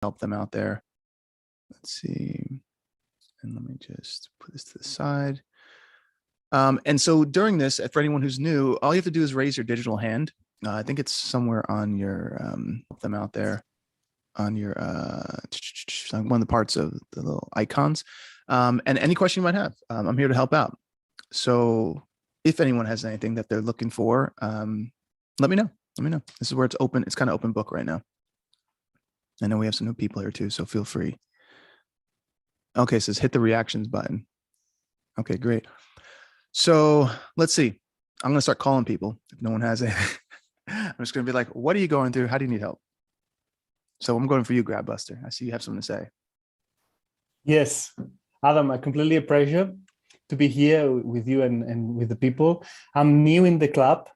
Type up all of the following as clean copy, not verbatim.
help them out there. Let's see. And let me just put this to the side. And so during this, for anyone who's new, all you have to do is raise your digital hand. I think it's somewhere on your, help them out there on your, one of the parts of the little icons. And any question you might have, I'm here to help out. So if anyone has anything that they're looking for, let me know. Let me know. This is where it's open. It's kind of open book right now. I know we have some new people here too, so feel free. Okay, it says hit the reactions button. Okay, great. So let's see. I'm going to start calling people if no one has it. I'm just going to be like, what are you going through? How do you need help? So I'm going for you, Grab Buster. I see you have something to say. Yes, Adam, I completely appreciate to be here with you and with the people. I'm new in the club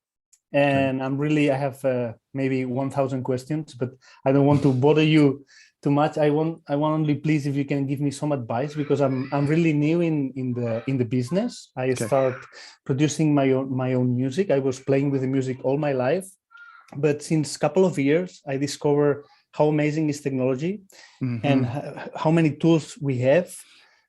and I have maybe 1,000 questions, but I don't want to bother you too much. I want only please if you can give me some advice, because I'm really new in the business. I start producing my own music. I was playing with the music all my life, but since a couple of years I discovered how amazing is technology and how many tools we have.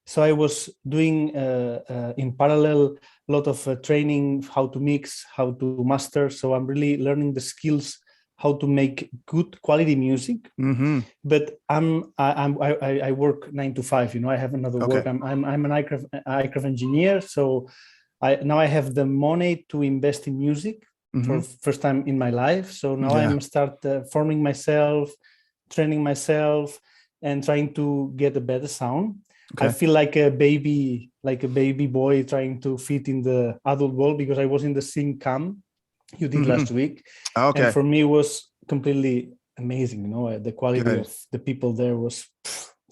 So I was doing in parallel a lot of training, how to mix, how to master. So I'm really learning the skills how to make good quality music. But I work 9 to 5. You know, I have another work. I'm an aircraft engineer. So now I have the money to invest in music for first time in my life. So now I'm start forming myself, training myself, and trying to get a better sound. I feel like a baby boy trying to fit in the adult world, because I was in the sing camp you did last week. And for me, it was completely amazing. You know, the quality of the people there was,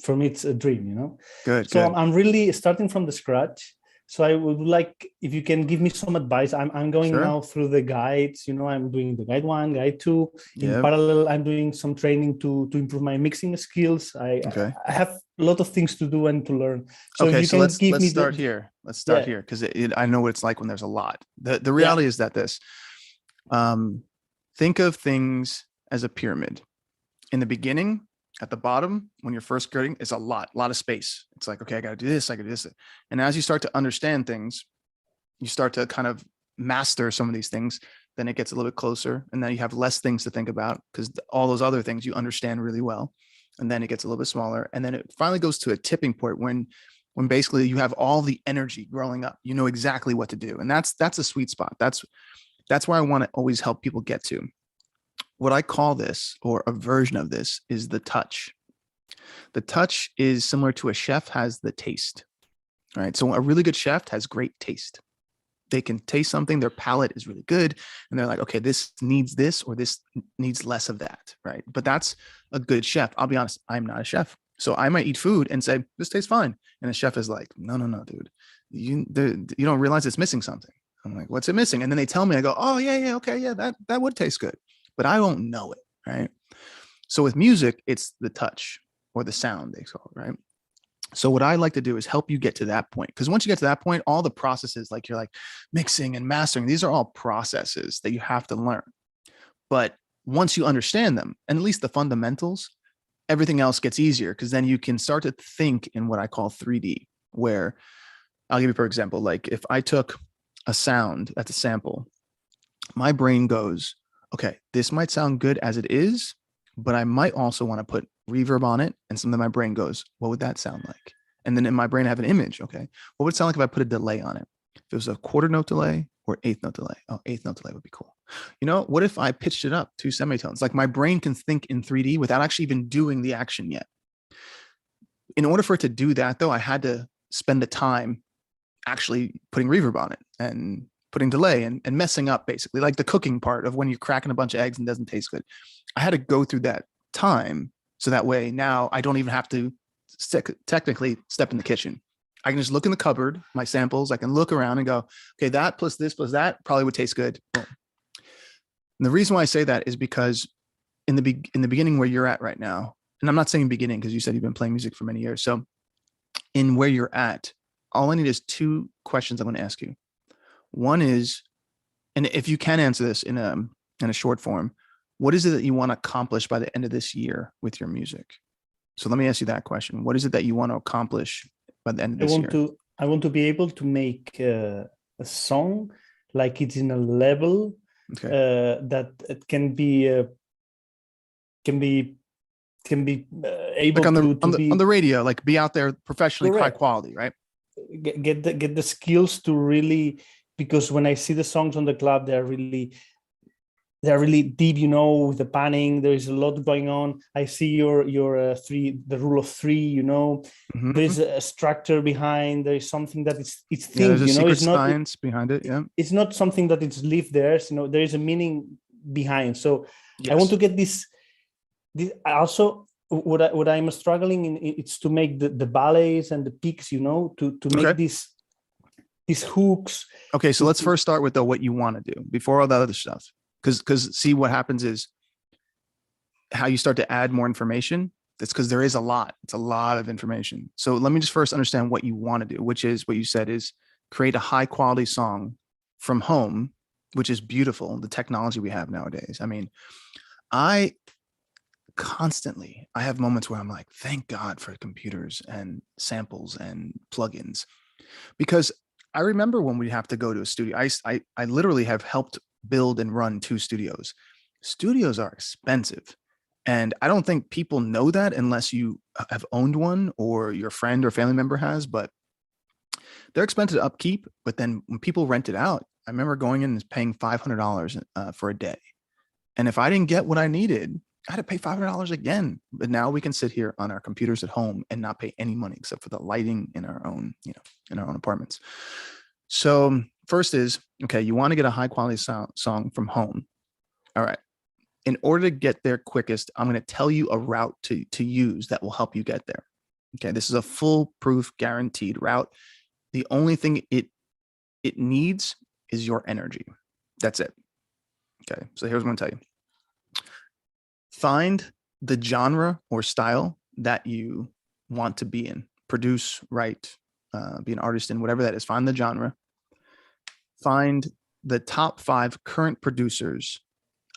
for me, it's a dream, you know. So I'm really starting from the scratch. So I would like, if you can give me some advice. I'm going now through the guides, you know, I'm doing the guide 1, guide 2. In parallel, I'm doing some training to improve my mixing skills. I have a lot of things to do and to learn. So if you can let's start here. Let's start here, because I know what it's like when there's a lot. The reality is that think of things as a pyramid. In the beginning, at the bottom, when you're first starting, it's a lot of space. It's like, okay, I got to do this, I got to do this. And as you start to understand things, you start to kind of master some of these things, then it gets a little bit closer. And then you have less things to think about, because all those other things you understand really well. And then it gets a little bit smaller. And then it finally goes to a tipping point when basically you have all the energy growing up. You know exactly what to do. And that's a sweet spot. That's where I want to always help people get to. What I call this, or a version of this, is the touch. The touch is similar to a chef has the taste, right? So a really good chef has great taste. They can taste something, their palate is really good, and they're like, okay, this needs this, or this needs less of that, right? But that's a good chef. I'll be honest, I'm not a chef. So I might eat food and say, this tastes fine. And the chef is like, no, dude, you don't realize it's missing something. I'm like, what's it missing? And then they tell me, I go, oh yeah, okay, yeah, that would taste good. But I won't know it, right? So with music, it's the touch or the sound, they call it, right? So what I like to do is help you get to that point. Because once you get to that point, all the processes, like you're like mixing and mastering, these are all processes that you have to learn. But once you understand them, and at least the fundamentals, everything else gets easier, because then you can start to think in what I call 3D, where I'll give you, for example, like if I took a sound that's a sample, my brain goes, okay, this might sound good as it is, but I might also want to put reverb on it. And something my brain goes, what would that sound like? And then in my brain, I have an image. Okay, what would it sound like if I put a delay on it? If it was a quarter note delay or eighth note delay? Oh, eighth note delay would be cool. You know, what if I pitched it up 2 semitones? Like my brain can think in 3D without actually even doing the action yet. In order for it to do that, though, I had to spend the time actually putting reverb on it and putting delay and messing up, basically like the cooking part of when you're cracking a bunch of eggs and it doesn't taste good. I had to go through that time, so that way now I don't even have to technically step in the kitchen. I can just look in the cupboard, my samples, I can look around and go, okay, that plus this plus that probably would taste good. Boom. And the reason why I say that is because in the beginning where you're at right now, and I'm not saying beginning because you said you've been playing music for many years. So in where you're at, all I need is 2 questions I'm going to ask you. One is, and if you can answer this in a short form, what is it that you want to accomplish by the end of this year with your music? So let me ask you that question. What is it that you want to accomplish by the end of this year? I want to be able to make a song like it's in a level Okay. that it can be able Like to be on the radio, like be out there professionally, high correct. quality, right? Get the skills to really, because when I see the songs on the club, they're really deep, you know, with the panning. There is a lot going on. I see your the rule of three, you know. Mm-hmm. There's a structure behind. There is something that it's Yeah, there's a you know, secret it's not science behind it. Yeah. it's not something that it's live there. You know, there is a meaning behind. So Yes. I want to get this also what I'm struggling in, it's to make the ballets and the peaks, you know, to make Okay. these hooks. Okay, so let's first start with what you want to do before all that other stuff. Because see, what happens is how you start to add more information. That's because there is a lot. It's a lot of information. So let me just first understand what you want to do, which is what you said is create a high quality song from home, which is beautiful. The technology we have nowadays. I mean, I have moments where I'm like, thank God for computers and samples and plugins, because I remember when we have to go to a studio. I literally have helped build and run 2 studios. Studios are expensive. And I don't think people know that unless you have owned one or your friend or family member has, but they're expensive to upkeep. But then when people rent it out, I remember going in and paying $500 for a day. And if I didn't get what I needed, I had to pay $500 again. But now we can sit here on our computers at home and not pay any money except for the lighting in our own, you know, in our own apartments. So first is, okay, you want to get a high quality song from home. All right. In order to get there quickest, I'm going to tell you a route to use that will help you get there. Okay. This is a foolproof guaranteed route. The only thing it needs is your energy. That's it. Okay. So here's what I'm going to tell you. Find the genre or style that you want to be in, produce, write, be an artist in, whatever that is. Find the genre. Find the top 5 current producers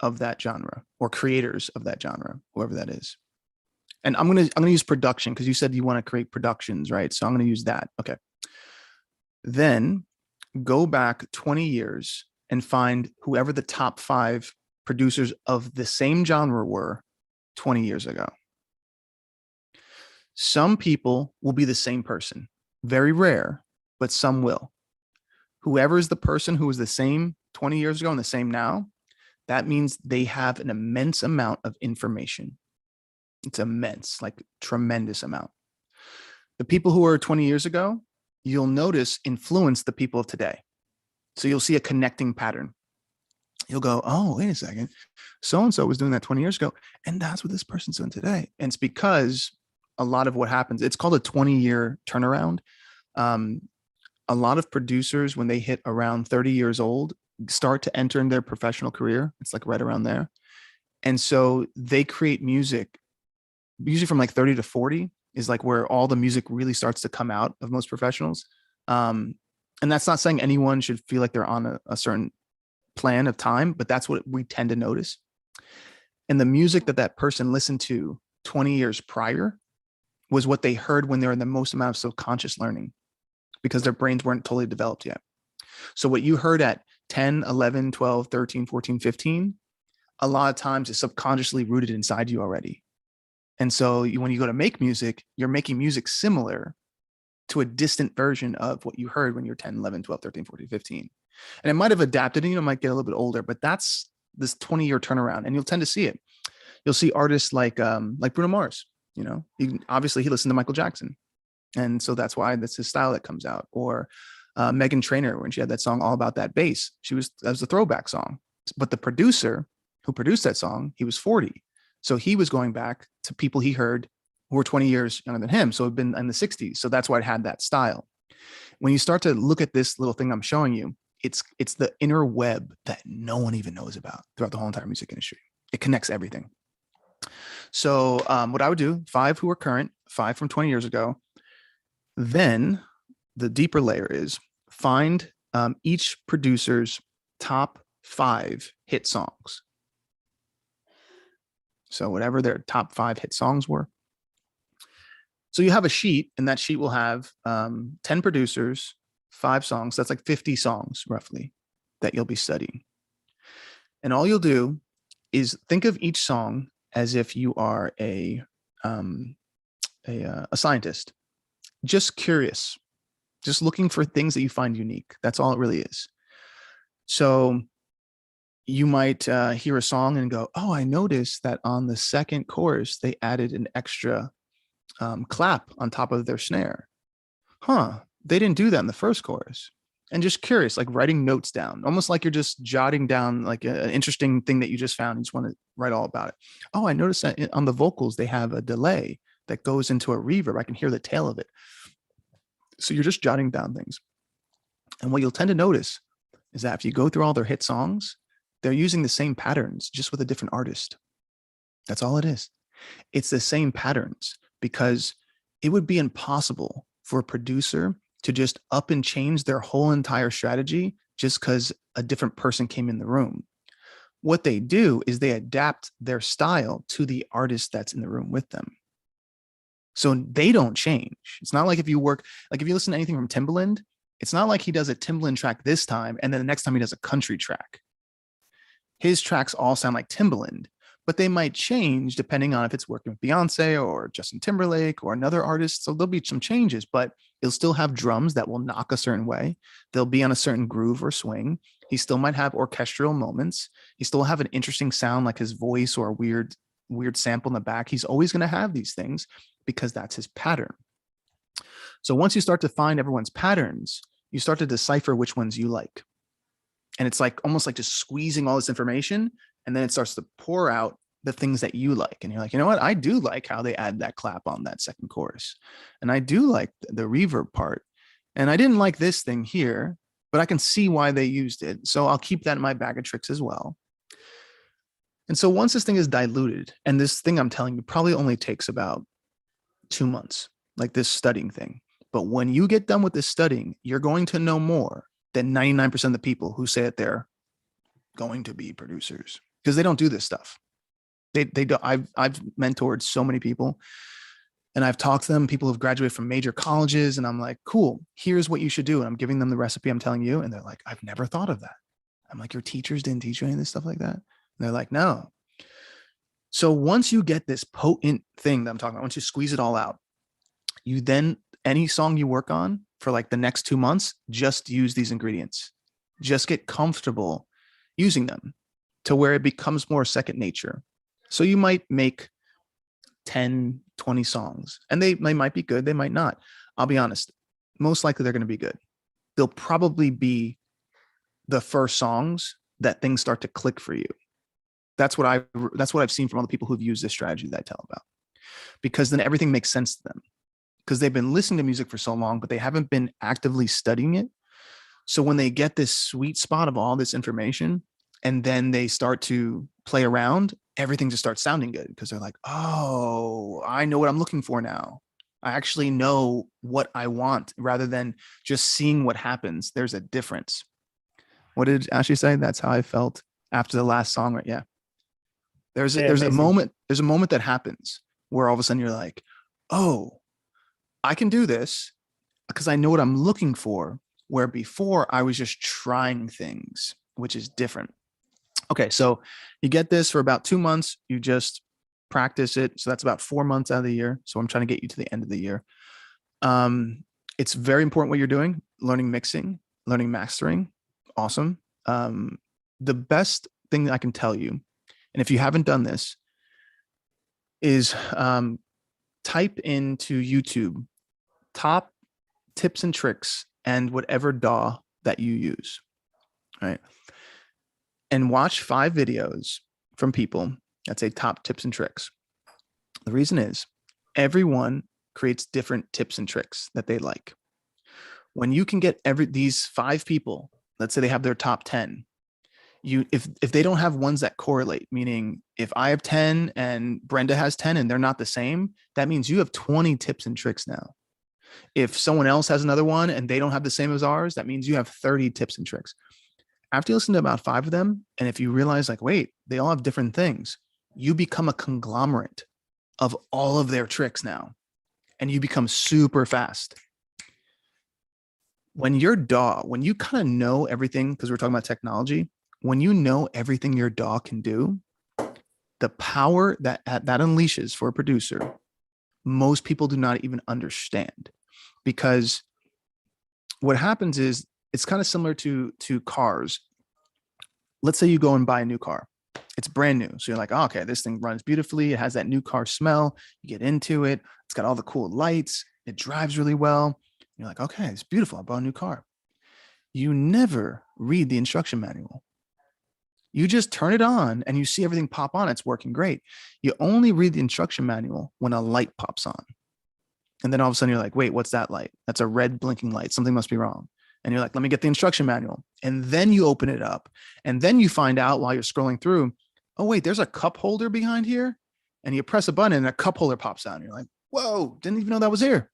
of that genre or creators of that genre, whoever that is. And I'm going to use production because you said you want to create productions, right? So I'm going to use that. Okay. Then go back 20 years and find whoever the top 5 producers of the same genre were 20 years ago. Some people will be the same person. Very rare, but some will. Whoever is the person who was the same 20 years ago and the same now, that means they have an immense amount of information. It's immense, like tremendous amount. The people who were 20 years ago, you'll notice influence the people of today. So you'll see a connecting pattern. You'll go, oh, wait a second. So-and-so was doing that 20 years ago. And that's what this person's doing today. And it's because a lot of what happens, it's called a 20-year turnaround. A lot of producers, when they hit around 30 years old, start to enter in their professional career. It's like right around there. And so they create music, usually from like 30 to 40 is like where all the music really starts to come out of most professionals. And that's not saying anyone should feel like they're on a certain plan of time, but that's what we tend to notice. And the music that person listened to 20 years prior was what they heard when they were in the most amount of subconscious learning, because their brains weren't totally developed yet. So what you heard at 10, 11, 12, 13, 14, 15, a lot of times is subconsciously rooted inside you already. And so when you go to make music, you're making music similar to a distant version of what you heard when you're 10, 11, 12, 13, 14, 15. And it might have adapted and, might get a little bit older, but that's this 20-year turnaround. And you'll tend to see it. You'll see artists like Bruno Mars, obviously he listened to Michael Jackson. And so that's why that's his style that comes out. Or Meghan Trainor, when she had that song All About That Bass, that was a throwback song. But the producer who produced that song, he was 40. So he was going back to people he heard who were 20 years younger than him. So it'd been in the 60s. So that's why it had that style. When you start to look at this little thing I'm showing you, it's the inner web that no one even knows about throughout the whole entire music industry. It connects everything. So what I would do, 5 who are current, 5 from 20 years ago. Then the deeper layer is find each producer's top 5 hit songs. So whatever their top 5 hit songs were, So you have a sheet, and that sheet will have 10 producers, 5 songs. That's like 50 songs roughly that you'll be studying. And all you'll do is think of each song as if you are a scientist, just curious, just looking for things that you find unique. That's all it really is. So you might hear a song and go, oh, I noticed that on the second chorus, they added an extra clap on top of their snare. Huh, they didn't do that in the first chorus. And just curious, like writing notes down, almost like you're just jotting down like an interesting thing that you just found. You just want to write all about it. Oh, I noticed that on the vocals, they have a delay that goes into a reverb. I can hear the tail of it. So you're just jotting down things. And what you'll tend to notice is that if you go through all their hit songs, they're using the same patterns, just with a different artist. That's all it is. It's the same patterns, because it would be impossible for a producer to just up and change their whole entire strategy just because a different person came in the room. What they do is they adapt their style to the artist that's in the room with them. So they don't change. It's not like if you listen to anything from Timbaland, it's not like he does a Timbaland track this time and then the next time he does a country track. His tracks all sound like Timbaland, but they might change depending on if it's working with Beyonce or Justin Timberlake or another artist. So there'll be some changes, but he'll still have drums that will knock a certain way. They'll be on a certain groove or swing. He still might have orchestral moments. He still have an interesting sound, like his voice or a weird sample in the back. He's always going to have these things because that's his pattern. So once you start to find everyone's patterns, you start to decipher which ones you like. And it's like almost like just squeezing all this information, and then it starts to pour out the things that you like. And you're like, you know what? I do like how they add that clap on that second chorus. And I do like the reverb part. And I didn't like this thing here, but I can see why they used it. So I'll keep that in my bag of tricks as well. And so once this thing is diluted, and this thing I'm telling you probably only takes about 2 months, like this studying thing. But when you get done with this studying, you're going to know more than 99% of the people who say that they're going to be producers, because they don't do this stuff. They don't. I've mentored so many people, and I've talked to them, people who've graduated from major colleges, and I'm like, cool, here's what you should do. And I'm giving them the recipe I'm telling you. And they're like, I've never thought of that. I'm like, your teachers didn't teach you any of this stuff like that? And they're like, no. So once you get this potent thing that I'm talking about, once you squeeze it all out, you then, any song you work on for like the next 2 months, just use these ingredients. Just get comfortable using them to where it becomes more second nature. So you might make 10, 20 songs, and they might be good. They might not. I'll be honest. Most likely they're going to be good. They'll probably be the first songs that things start to click for you. That's what I've seen from all the people who've used this strategy that I tell about, because then everything makes sense to them, because they've been listening to music for so long, but they haven't been actively studying it. So when they get this sweet spot of all this information, and then they start to play around, everything just starts sounding good, because they're like, oh, I know what I'm looking for now. I actually know what I want, rather than just seeing what happens. There's a difference. What did Ashley say? That's how I felt after the last song, right? Yeah. There's a moment that happens where all of a sudden you're like, oh, I can do this because I know what I'm looking for, where before I was just trying things, which is different. Okay, so you get this for about 2 months. You just practice it. So that's about 4 months out of the year. So I'm trying to get you to the end of the year. It's very important what you're doing, learning mixing, learning mastering. Awesome. The best thing that I can tell you, and if you haven't done this, is type into YouTube top tips and tricks and whatever DAW that you use, right? And watch 5 videos from people that say top tips and tricks. The reason is everyone creates different tips and tricks that they like. When you can get these 5 people, let's say they have their top 10, if they don't have ones that correlate, meaning if I have 10 and Brenda has 10 and they're not the same, that means you have 20 tips and tricks now. If someone else has another one and they don't have the same as ours, that means you have 30 tips and tricks. After you listen to about 5 of them, and if you realize like, wait, they all have different things, you become a conglomerate of all of their tricks now. and you become super fast. When when you kind of know everything, because we're talking about technology, when you know everything your DAW can do, the power that unleashes for a producer, most people do not even understand. Because what happens is, it's kind of similar to cars. Let's say you go and buy a new car. It's brand new. So you're like, oh, okay, this thing runs beautifully. It has that new car smell. You get into it. It's got all the cool lights. It drives really well. You're like, okay, it's beautiful. I bought a new car. You never read the instruction manual. You just turn it on and you see everything pop on. It's working great. You only read the instruction manual when a light pops on. And then all of a sudden you're like, wait, what's that light? That's a red blinking light. Something must be wrong. And you're like, let me get the instruction manual. And then you open it up. And then you find out while you're scrolling through, oh, wait, there's a cup holder behind here. And you press a button and a cup holder pops out. And you're like, whoa, didn't even know that was here,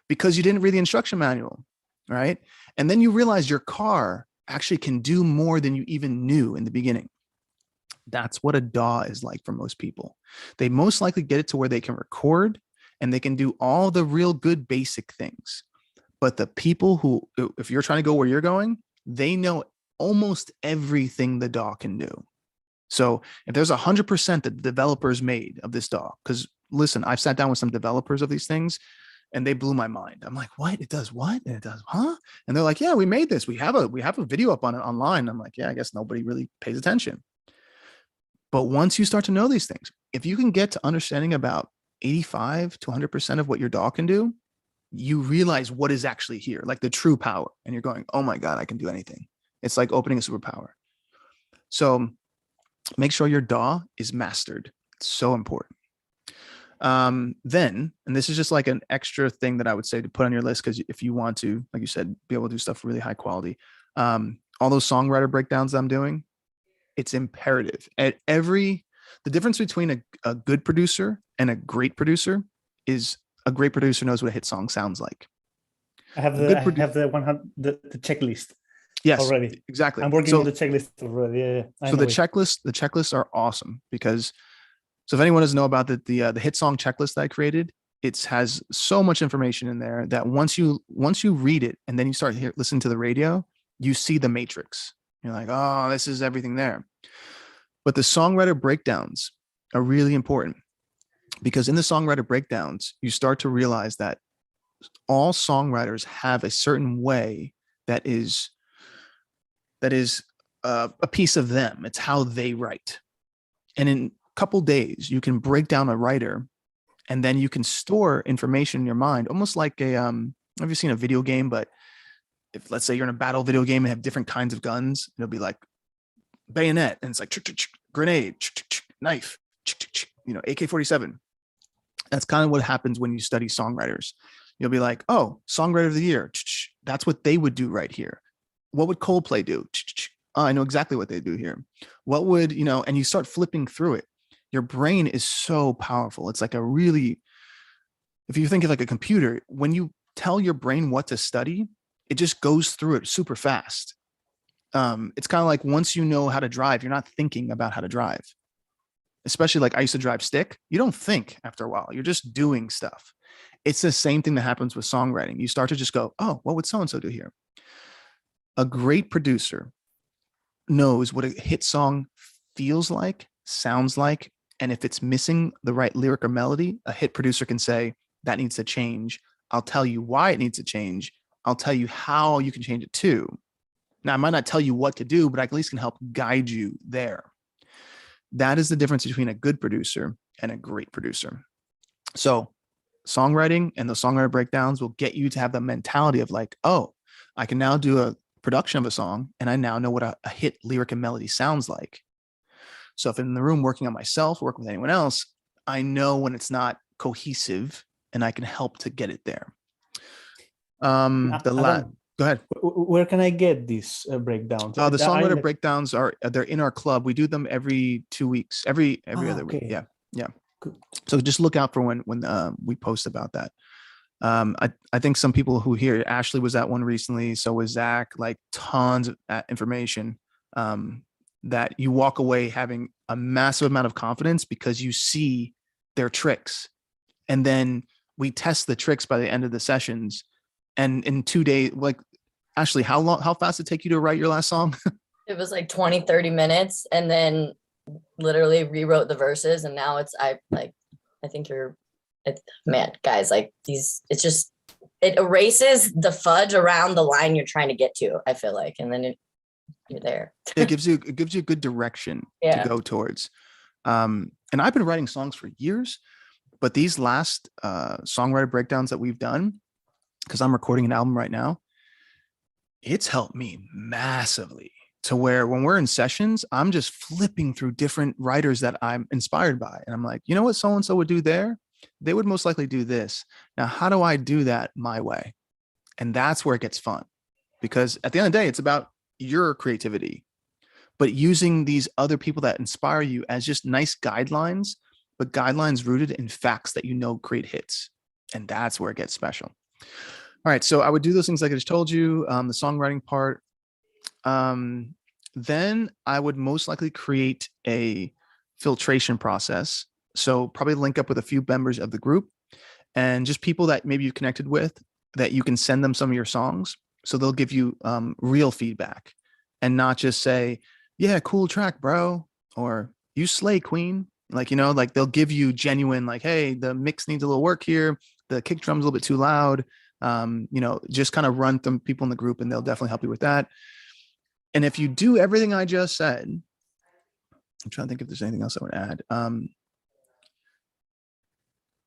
because you didn't read the instruction manual, right? And then you realize your car actually can do more than you even knew in the beginning. That's what a DAW is like for most people. They most likely get it to where they can record and they can do all the real good basic things. But the people who, if you're trying to go where you're going, they know almost everything the DAW can do. So if there's 100% that the developers made of this DAW, because listen, I've sat down with some developers of these things and they blew my mind. I'm like, what? It does what? And it does, huh? And they're like, yeah, we made this. We have a video up on it online. I'm like, yeah, I guess nobody really pays attention. But once you start to know these things, if you can get to understanding about 85 to 100% of what your DAW can do, you realize what is actually here, like the true power. And you're going, oh my God, I can do anything. It's like opening a superpower. So make sure your DAW is mastered. It's so important. Then, and this is just like an extra thing that I would say to put on your list, because if you want to, like you said, be able to do stuff really high quality, all those songwriter breakdowns that I'm doing, it's imperative. The difference between a good producer and a great producer is a great producer knows what a hit song sounds like. I have the 100 the checklist. Yes, already. exactly. I'm working on the checklist already. Yeah. So the checklists are awesome, because so if anyone doesn't know about the hit song checklist that I created, it has so much information in there that once you read it and then you start listening to the radio, you see the matrix. You're like, oh, this is everything there. But the songwriter breakdowns are really important, because in the songwriter breakdowns, you start to realize that all songwriters have a certain way that is a piece of them. It's how they write. And in a couple days, you can break down a writer, and then you can store information in your mind, almost like have you seen a video game? But if, let's say, you're in a battle video game and have different kinds of guns, it'll be like bayonet, and it's like grenade, knife, AK-47. That's kind of what happens when you study songwriters. You'll be like, oh, songwriter of the year. That's what they would do right here. What would Coldplay do? Oh, I know exactly what they do here. What would, and you start flipping through it. Your brain is so powerful. It's like if you think of like a computer, when you tell your brain what to study, it just goes through it super fast. It's kind of like, once you know how to drive, you're not thinking about how to drive. Especially like I used to drive stick. You don't think after a while. You're just doing stuff. It's the same thing that happens with songwriting. You start to just go, oh, what would so-and-so do here? A great producer knows what a hit song feels like, sounds like, and if it's missing the right lyric or melody, a hit producer can say, that needs to change. I'll tell you why it needs to change. I'll tell you how you can change it too. Now, I might not tell you what to do, but I at least can help guide you there. That is the difference between a good producer and a great producer. So songwriting and the songwriter breakdowns will get you to have the mentality of like, oh, I can now do a production of a song, and I now know what a hit lyric and melody sounds like. So if I'm in the room working on myself, working with anyone else, I know when it's not cohesive, and I can help to get it there. Go ahead. Where can I get these breakdowns? The songwriter breakdowns they're in our club. We do them every 2 weeks, every other week. Yeah. Cool. So just look out for when we post about that. I think some people who hear, Ashley was at one recently, so was Zach, like tons of information that you walk away having a massive amount of confidence because you see their tricks. And then we test the tricks by the end of the sessions. And in 2 days, like, Ashley, how fast did it take you to write your last song? It was like 20, 30 minutes, and then literally rewrote the verses. And now I think man, guys, like it erases the fudge around the line you're trying to get to, I feel like. And then you're there. It gives you a good direction to go towards. And I've been writing songs for years, but these last songwriter breakdowns that we've done, because I'm recording an album right now, it's helped me massively, to where when we're in sessions, I'm just flipping through different writers that I'm inspired by. And I'm like, you know what so-and-so would do there? They would most likely do this. Now, how do I do that my way? And that's where it gets fun, because at the end of the day, it's about your creativity, but using these other people that inspire you as just nice guidelines, but guidelines rooted in facts that create hits. And that's where it gets special. All right. So I would do those things like I just told you, the songwriting part. Then I would most likely create a filtration process. So probably link up with a few members of the group and just people that maybe you connected with, that you can send them some of your songs. So they'll give you real feedback and not just say, yeah, cool track, bro, or you slay, queen. Like, like they'll give you genuine, like, hey, the mix needs a little work here. The kick drum's a little bit too loud. Just kind of run through people in the group, and they'll definitely help you with that. And if you do everything I just said, I'm trying to think if there's anything else I would add.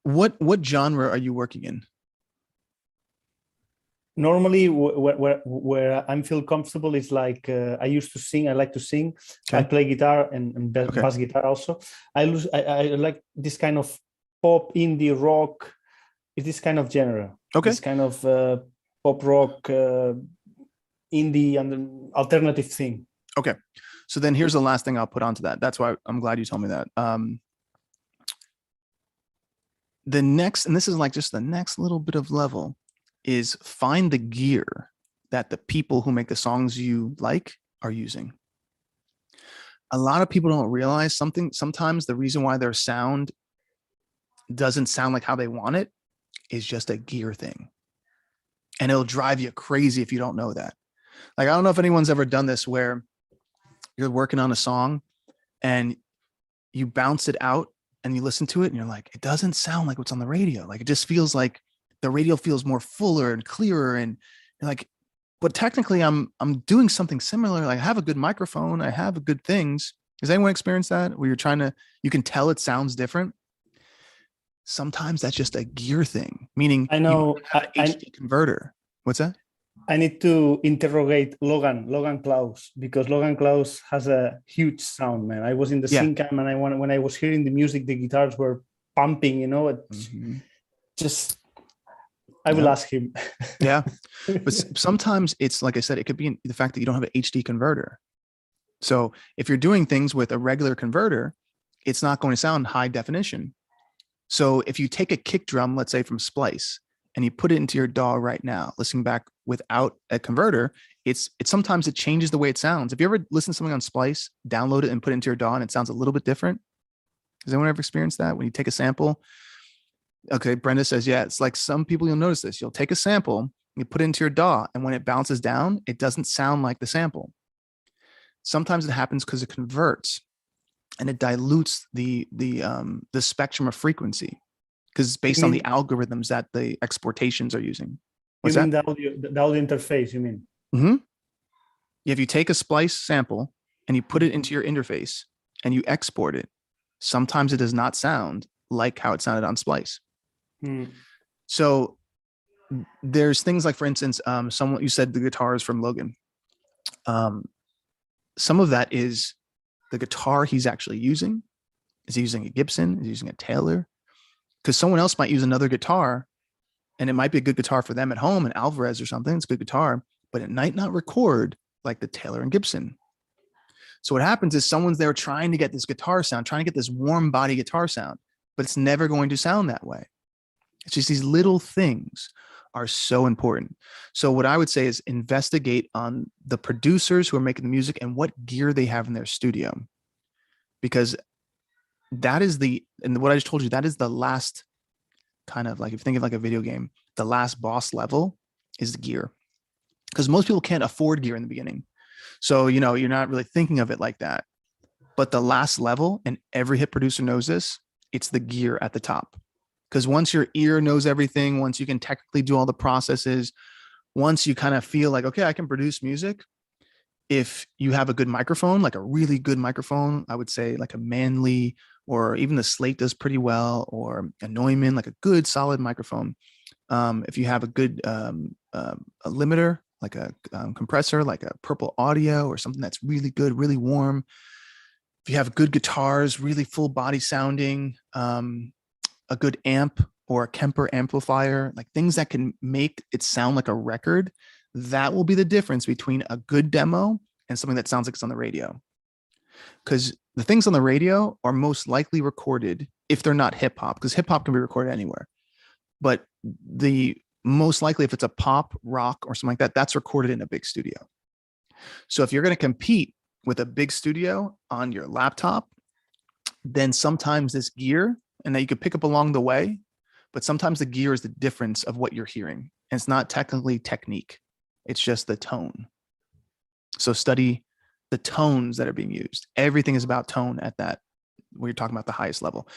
What genre are you working in? Normally, where I feel comfortable is like I used to sing. I like to sing. Okay. I play guitar and bass guitar also. I like this kind of pop, indie, rock. It's this kind of genre. Okay. This kind of pop rock, indie, and alternative thing. Okay. So then here's the last thing I'll put onto that. That's why I'm glad you told me that. The next, and this is like just the next little bit of level, is find the gear that the people who make the songs you like are using. A lot of people don't realize sometimes the reason why their sound doesn't sound like how they want it is just a gear thing. And it'll drive you crazy if you don't know that. Like, I don't know if anyone's ever done this where you're working on a song and you bounce it out and you listen to it and you're like, it doesn't sound like what's on the radio. Like, it just feels like the radio feels more fuller and clearer. And you're like, but technically I'm doing something similar. Like, I have a good microphone. I have good things. Has anyone experienced that where you can tell it sounds different? Sometimes that's just a gear thing, meaning I know an HD converter. What's that? I need to interrogate Logan Klaus, because Logan Klaus has a huge sound, man. I was in the sync cam, and when I was hearing the music, the guitars were pumping, I will ask him. Yeah. But sometimes it's, like I said, it could be the fact that you don't have an HD converter. So if you're doing things with a regular converter, it's not going to sound high definition. So if you take a kick drum, let's say from Splice, and you put it into your DAW right now, listening back without a converter, it's sometimes it changes the way it sounds. If you ever listen to something on Splice, download it and put it into your DAW and it sounds a little bit different. Has anyone ever experienced that? When you take a sample? Okay, Brenda says, yeah, it's like some people, you'll notice this. You'll take a sample, you put it into your DAW, and when it bounces down, it doesn't sound like the sample. Sometimes it happens because it converts and it dilutes the spectrum of frequency, because it's based on the algorithms that the exportations are using. What's that? The audio interface, you mean? Mm-hmm. If you take a Splice sample and you put it into your interface and you export it, sometimes it does not sound like how it sounded on Splice. So there's things like, for instance, you said the guitars from Logan. Some of that is the guitar he's actually using. Is he using a Gibson? Is he using a Taylor? Because someone else might use another guitar, and it might be a good guitar for them at home, an Alvarez or something. It's a good guitar, but it might not record like the Taylor and Gibson. So what happens is someone's there trying to get this guitar sound, trying to get this warm body guitar sound, but it's never going to sound that way. It's just these little things are so important. So what I would say is investigate on the producers who are making the music and what gear they have in their studio, because that is and what I just told you, that is the last kind of like, if you think of like a video game, the last boss level is the gear, because most people can't afford gear in the beginning. So, you're not really thinking of it like that. But the last level, and every hit producer knows this, it's the gear at the top. Because once your ear knows everything, once you can technically do all the processes, once you kind of feel like, okay, I can produce music. If you have a good microphone, like a really good microphone, I would say like a Manley, or even the Slate does pretty well, or a Neumann, like a good solid microphone. If you have a good a limiter, like a compressor, like a Purple Audio, or something that's really good, really warm. If you have good guitars, really full body sounding, a good amp or a Kemper amplifier, like things that can make it sound like a record, that will be the difference between a good demo and something that sounds like it's on the radio. Because the things on the radio are most likely recorded, if they're not hip hop, because hip hop can be recorded anywhere. But the most likely, if it's a pop, rock, or something like that, that's recorded in a big studio. So if you're going to compete with a big studio on your laptop, then sometimes this gear, and that you could pick up along the way, but sometimes the gear is the difference of what you're hearing. And it's not technically technique. It's just the tone. So study the tones that are being used. Everything is about tone at that, where you're talking about the highest level.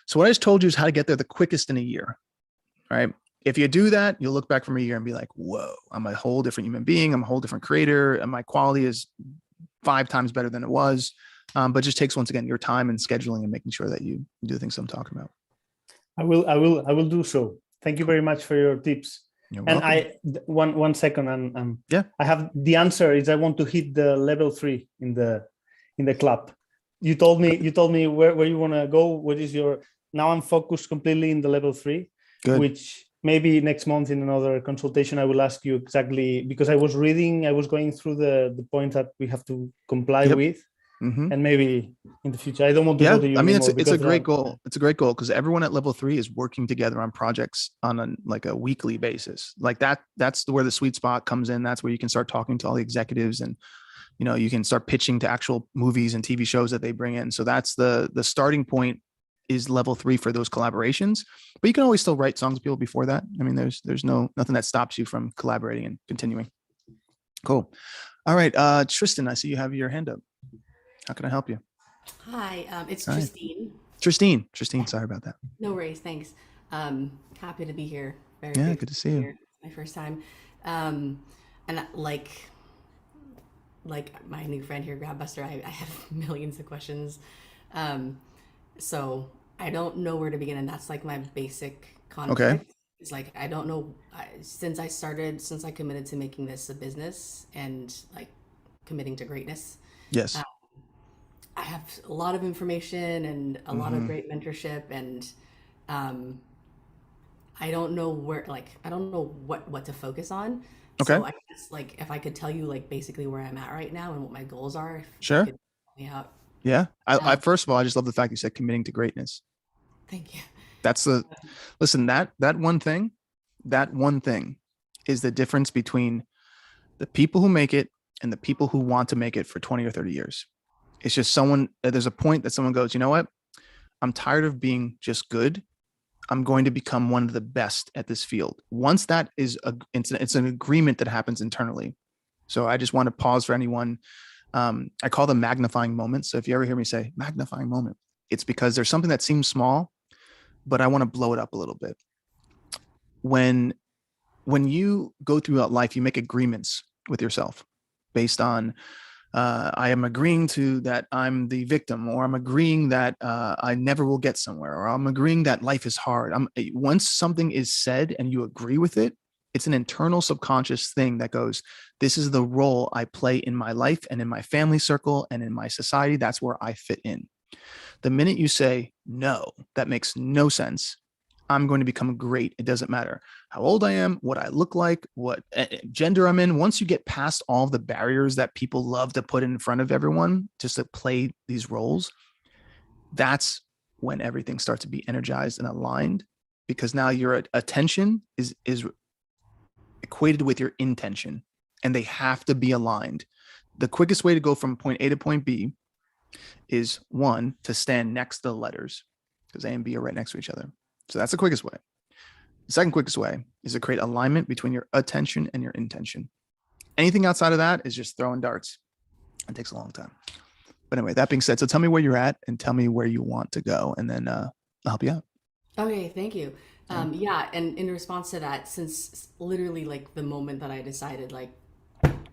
So what I just told you is how to get there the quickest in a year, right? If you do that, you'll look back from a year and be like, whoa, I'm a whole different human being. I'm a whole different creator. And my quality is 5 times better than it was. But it just takes, once again, your time and scheduling and making sure that you do the things I'm talking about. I will do so. Thank you very much for your tips. You're and welcome. one second, and yeah, I have the answer. Is I want to hit the level 3 in the club. You told me where you want to go. What is your, now I'm focused completely in the level 3. Good. Which maybe next month in another consultation I will ask you exactly, because I was going through the points that we have to comply with. Mm-hmm. And maybe in the future, I don't want to go to you. I mean, it's a great goal. It's a great goal, because everyone at level 3 is working together on projects on a weekly basis. Like that's where the sweet spot comes in. That's where you can start talking to all the executives, and you can start pitching to actual movies and TV shows that they bring in. So that's the starting point, is level 3 for those collaborations. But you can always still write songs with people before that. I mean, there's nothing that stops you from collaborating and continuing. Cool. All right, Tristan, I see you have your hand up. How can I help you? Hi, it's Christine. Christine, sorry about that. No worries, thanks. Happy to be here. Very good to see you. It's my first time. And like my new friend here, Grabbuster, I have millions of questions. So I don't know where to begin, and that's like my basic conflict. Okay. It's like, I don't know, since I committed to making this a business and like committing to greatness. Yes. I have a lot of information and a lot of great mentorship, and I don't know what to focus on. Okay. So I guess, like, if I could tell you like basically where I'm at right now and what my goals are. Sure. You could help me out. Yeah. I first of all, I just love the fact you said committing to greatness. Thank you. That's listen, that one thing is the difference between the people who make it and the people who want to make it for 20 or 30 years. It's just there's a point that someone goes, you know what? I'm tired of being just good. I'm going to become one of the best at this field. Once that is it's an agreement that happens internally. So I just want to pause for anyone. I call them magnifying moments. So if you ever hear me say magnifying moment, it's because there's something that seems small, but I want to blow it up a little bit. When you go throughout life, you make agreements with yourself based on, I am agreeing to that I'm the victim, or I'm agreeing that I never will get somewhere, or I'm agreeing that life is hard. Once something is said and you agree with it, it's an internal subconscious thing that goes, this is the role I play in my life and in my family circle and in my society. That's where I fit in. The minute you say, no, that makes no sense, I'm going to become great. It doesn't matter how old I am, what I look like, what gender I'm in. Once you get past all the barriers that people love to put in front of everyone just to play these roles, that's when everything starts to be energized and aligned, because now your attention is equated with your intention, and they have to be aligned. The quickest way to go from point A to point B is, one, to stand next to the letters, because A and B are right next to each other. So that's the quickest way. The second quickest way is to create alignment between your attention and your intention. Anything outside of that is just throwing darts. It takes a long time. But anyway, that being said, so tell me where you're at and tell me where you want to go, and then I'll help you out. Okay, thank you. Yeah, and in response to that, since literally like the moment that I decided like,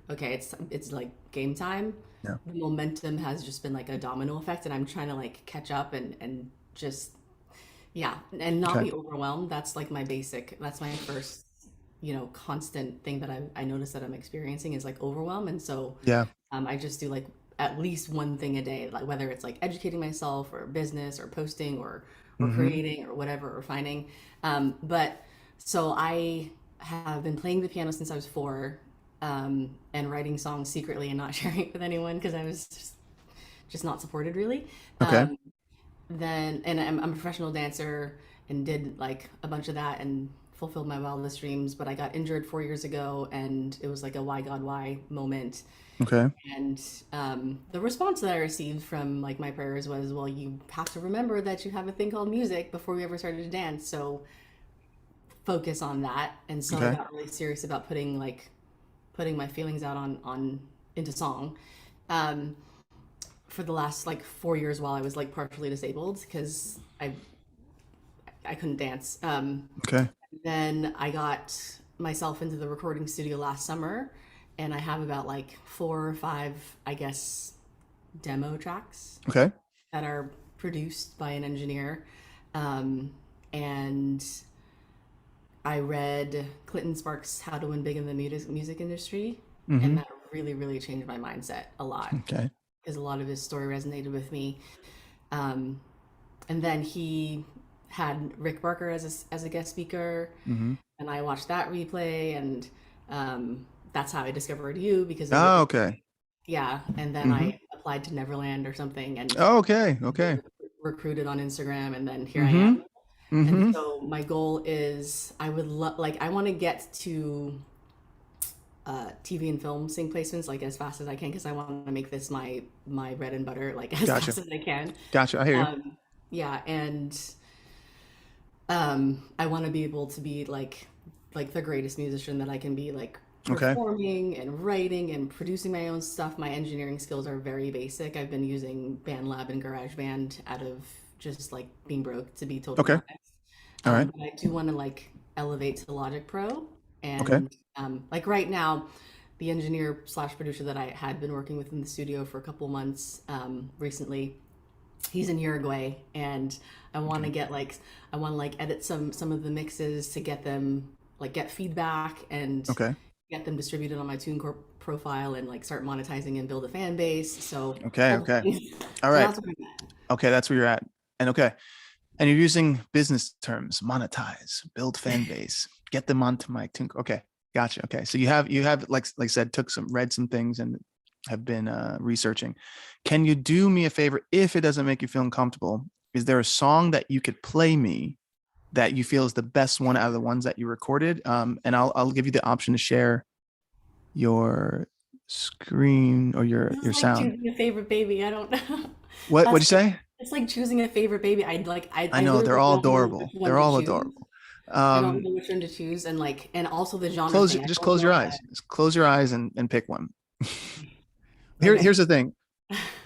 okay, it's like game time, Yeah. the momentum has just been like a domino effect, and I'm trying to like catch up and just yeah, and not Okay. be overwhelmed. That's like that's my first, constant thing that I notice that I'm experiencing is like overwhelm. And so Yeah. I just do like at least one thing a day, like whether it's like educating myself or business or posting or Mm-hmm. creating or whatever or finding. But so I have been playing the piano since I was 4, and writing songs secretly and not sharing it with anyone because I was just not supported really. Okay. And I'm a professional dancer and did like a bunch of that and fulfilled my wildest dreams. But I got injured 4 years ago, and it was like a why God why moment. Okay. And the response that I received from like my prayers was, well, you have to remember that you have a thing called music before you ever started to dance. So focus on that. And so I Okay. got really serious about putting my feelings out on into song. Um, for the last like 4 years while I was like partially disabled because I couldn't dance. Okay. Then I got myself into the recording studio last summer, and I have about like 4 or 5, I guess, demo tracks Okay. that are produced by an engineer. And I read Clinton Sparks' How to Win Big in the Music Industry, Mm-hmm. and that really, really changed my mindset a lot Okay. because a lot of his story resonated with me. Um, and then he had Rick Barker as a guest speaker, Mm-hmm. and I watched that replay, and that's how I discovered you because of Oh, Rick. okay. Yeah, and then Mm-hmm. I applied to Neverland or something and Oh, okay. was Okay. recruited on Instagram, and then here I Mm-hmm. am. And Mm-hmm. so my goal is I would like I want to get to TV and film sync placements like as fast as I can because I want to make this my bread and butter like as Gotcha. fast as I can. Gotcha. I hear you. Yeah, and I want to be able to be like the greatest musician that I can be, like Okay. performing and writing and producing my own stuff. My engineering skills are very basic. I've been using BandLab and GarageBand out of just like being broke, to be totally Okay. honest. All right. But I do want to like elevate to Logic Pro. Okay. And like right now, the engineer slash producer that I had been working with in the studio for a couple months recently, he's in Uruguay, and I want to get like I want to like edit some of the mixes to get them like get feedback and Okay. get them distributed on my TuneCore profile and like start monetizing and build a fan base. So Okay. Okay. All so right. that's where I'm at. Okay. That's where you're at. And okay. And you're using business terms: monetize, build fan base, get them onto my tune. Okay. Gotcha. Okay. So you have like I said, read some things and have been researching. Can you do me a favor if it doesn't make you feel uncomfortable? Is there a song that you could play me that you feel is the best one out of the ones that you recorded? And I'll give you the option to share your screen or your This is like sound. choosing a favorite baby. I don't know. What'd you That's say? it's like choosing a favorite baby. I I know they're literally all don't know adorable. which one They're to all choose. adorable. I don't know which one to choose, and like and also the genre thing. I Just don't close your know eyes. Just close your eyes and pick one. Okay. Here's the thing.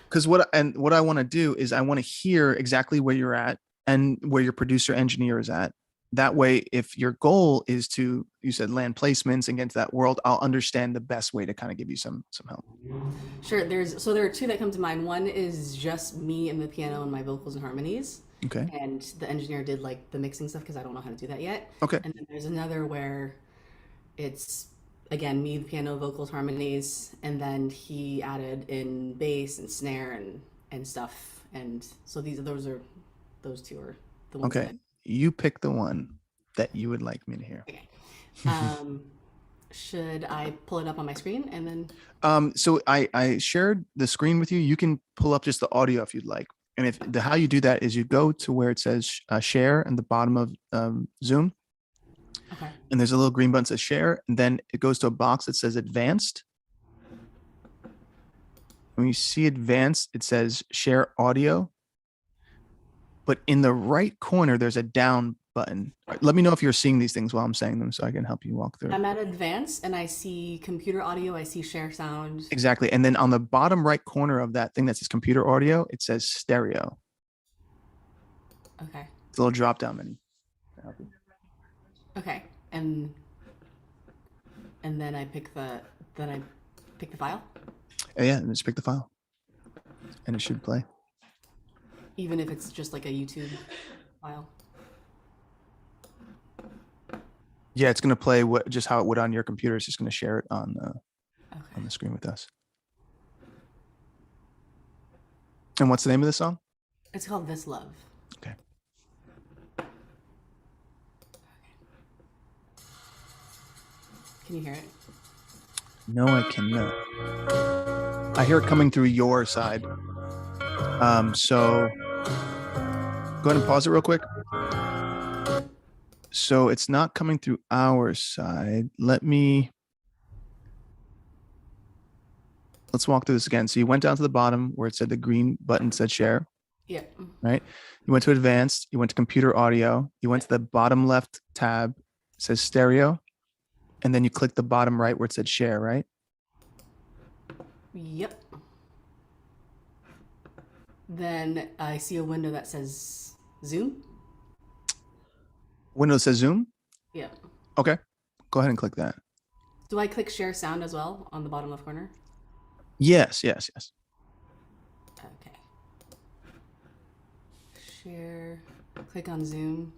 Because what I want to do is I want to hear exactly where you're at and where your producer engineer is at. That way, if your goal is to, you said, land placements and get into that world, I'll understand the best way to kind of give you some help. Sure. There are 2 that come to mind. One is just me and the piano and my vocals and harmonies, Okay. and the engineer did like the mixing stuff because I don't know how to do that yet. Okay. And then there's another where it's again me, the piano, vocals, harmonies, and then he added in bass and snare and stuff. And so those 2 are the ones Okay. that You pick the one that you would like me to hear. okay. Should I pull it up on my screen and then So I shared the screen with you. You can pull up just the audio if you'd like. And if how you do that is you go to where it says share in the bottom of Zoom. okay. And there's a little green button that says share. And then it goes to a box that says advanced. When you see advanced, it says share audio. But in the right corner, there's a down button. Let me know if you're seeing these things while I'm saying them so I can help you walk through. I'm at advanced and I see computer audio. I see share sound. Exactly. And then on the bottom right corner of that thing that says computer audio, it says stereo. Okay. It's a little drop down menu. Okay. And then I pick the file. Yeah, and just pick the file. And it should play. Even if it's just like a YouTube file. Yeah, it's gonna play just how it would on your computer. It's just gonna share it on the screen with us. And what's the name of the song? It's called This Love. Okay. Can you hear it? No, I cannot. I hear it coming through your side. So go ahead and pause it real quick. So it's not coming through our side. Let's walk through this again. So you went down to the bottom where it said the green button said share, Yeah. right? You went to advanced, you went to computer audio, you went to the bottom left tab, it says stereo, and then you click the bottom right where it said share, right? Yep. Then I see a window that says Zoom. Window that says Zoom. Yeah. Okay, go ahead and click that. Do I click share sound as well on the bottom left corner? Yes. Okay. Share. Click on Zoom.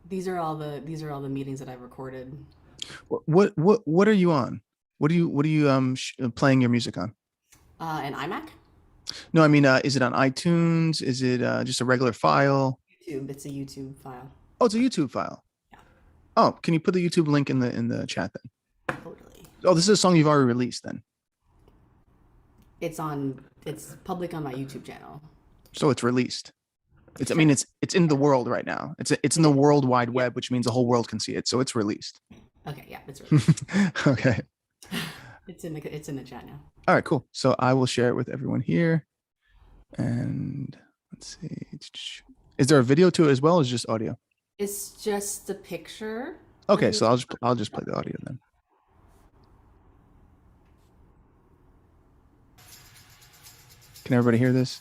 These are all the meetings that I've recorded. What are you on? What are you playing your music on? An iMac. No, I mean, is it on iTunes? Is it just a regular file? YouTube. It's a YouTube file. Oh, it's a YouTube file. Yeah. Oh, can you put the YouTube link in the chat then? Totally. Oh, this is a song you've already released then. It's public on my YouTube channel. So it's released. I mean, it's in the world right now. It's in the World Wide Web, which means the whole world can see it. So it's released. Okay, yeah, it's released. Okay. It's in the chat now. All right, cool. So I will share it with everyone here. And let's see. Is there a video to it as well, or is it just audio? It's just a picture. Okay, so I'll just play the audio then. Can everybody hear this?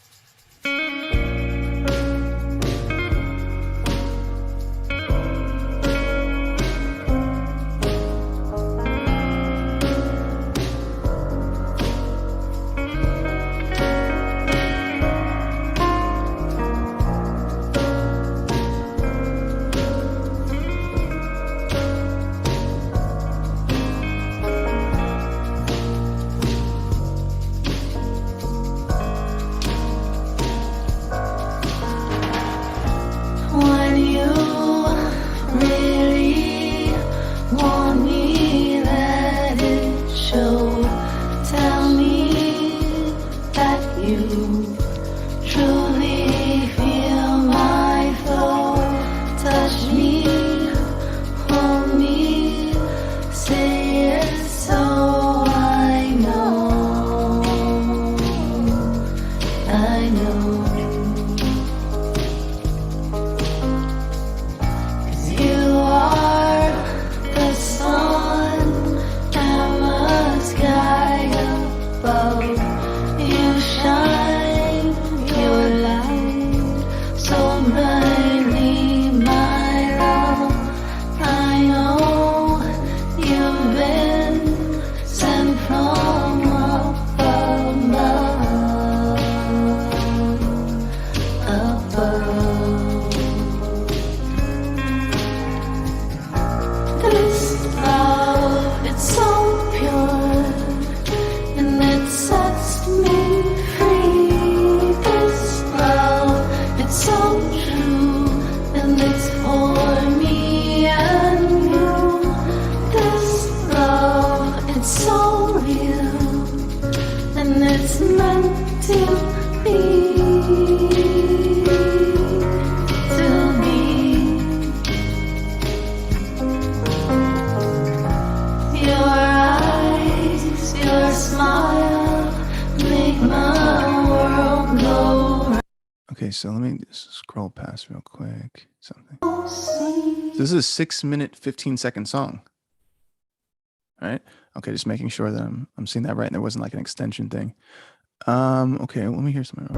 Okay, so let me just scroll past real quick. Something. So this is a 6-minute, 15-second song. All right. Okay, just making sure that I'm seeing that right, and there wasn't like an extension thing. Okay, let me hear something.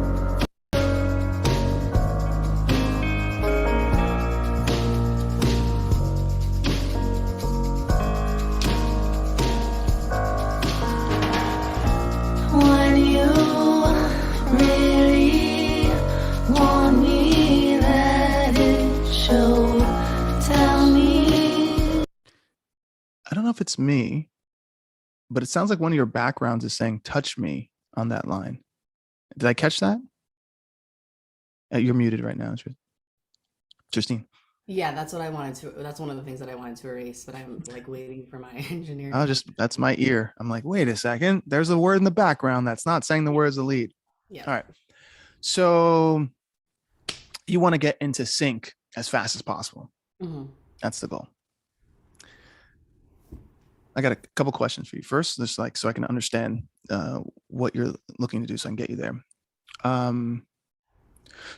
When you really want me, let it show. Tell me. I don't know if it's me, but it sounds like one of your backgrounds is saying "touch me" on that line. Did I catch that? You're muted right now, Justine. Yeah, that's what I wanted to. That's one of the things that I wanted to erase, but I'm like waiting for my engineer. Oh, that's my ear. I'm like, wait a second. There's a word in the background that's not saying the word as the lead. Yeah. All right. So you want to get into sync as fast as possible. Mm-hmm. That's the goal. I got a couple questions for you. First, just like so I can understand what you're looking to do, so I can get you there.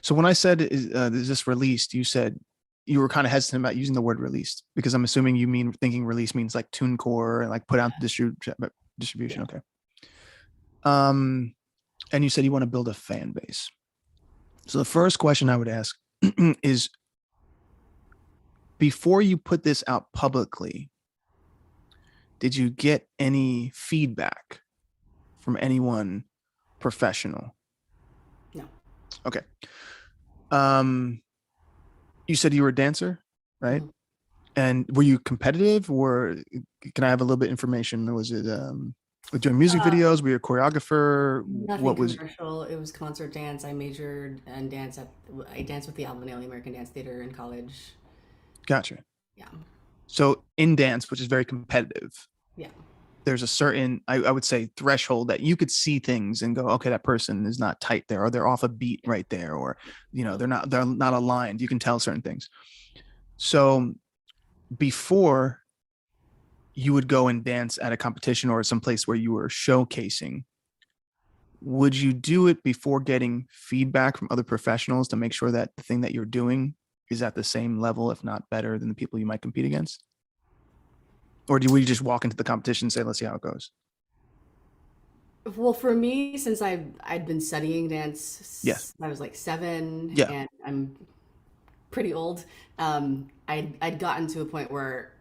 So when I said is this released, you said you were kind of hesitant about using the word released because I'm assuming you mean thinking release means like TuneCore and like put out distribution. Yeah. Okay. And you said you want to build a fan base. So the first question I would ask is, before you put this out publicly, did you get any feedback from anyone professional? No. Okay. You said you were a dancer, right? Mhm. And were you competitive, or can I have a little bit of information? Was it doing music videos? Were you a choreographer? Nothing What was? commercial. It was concert dance. I majored in dance I danced with the Albany American Dance Theater in college. Gotcha. Yeah. So in dance, which is very competitive, Yeah. there's a certain, I would say, threshold that you could see things and go, okay, that person is not tight there, or they're off a beat right there, or they're not aligned. You can tell certain things. So before you would go and dance at a competition or someplace where you were showcasing, would you do it before getting feedback from other professionals to make sure that the thing that you're doing is at the same level, if not better, than the people you might compete against? Or would you just walk into the competition and say, let's see how it goes? Well, for me, since I'd been studying dance Yes. since I was like 7, Yeah. and I'm pretty old, I'd gotten to a point where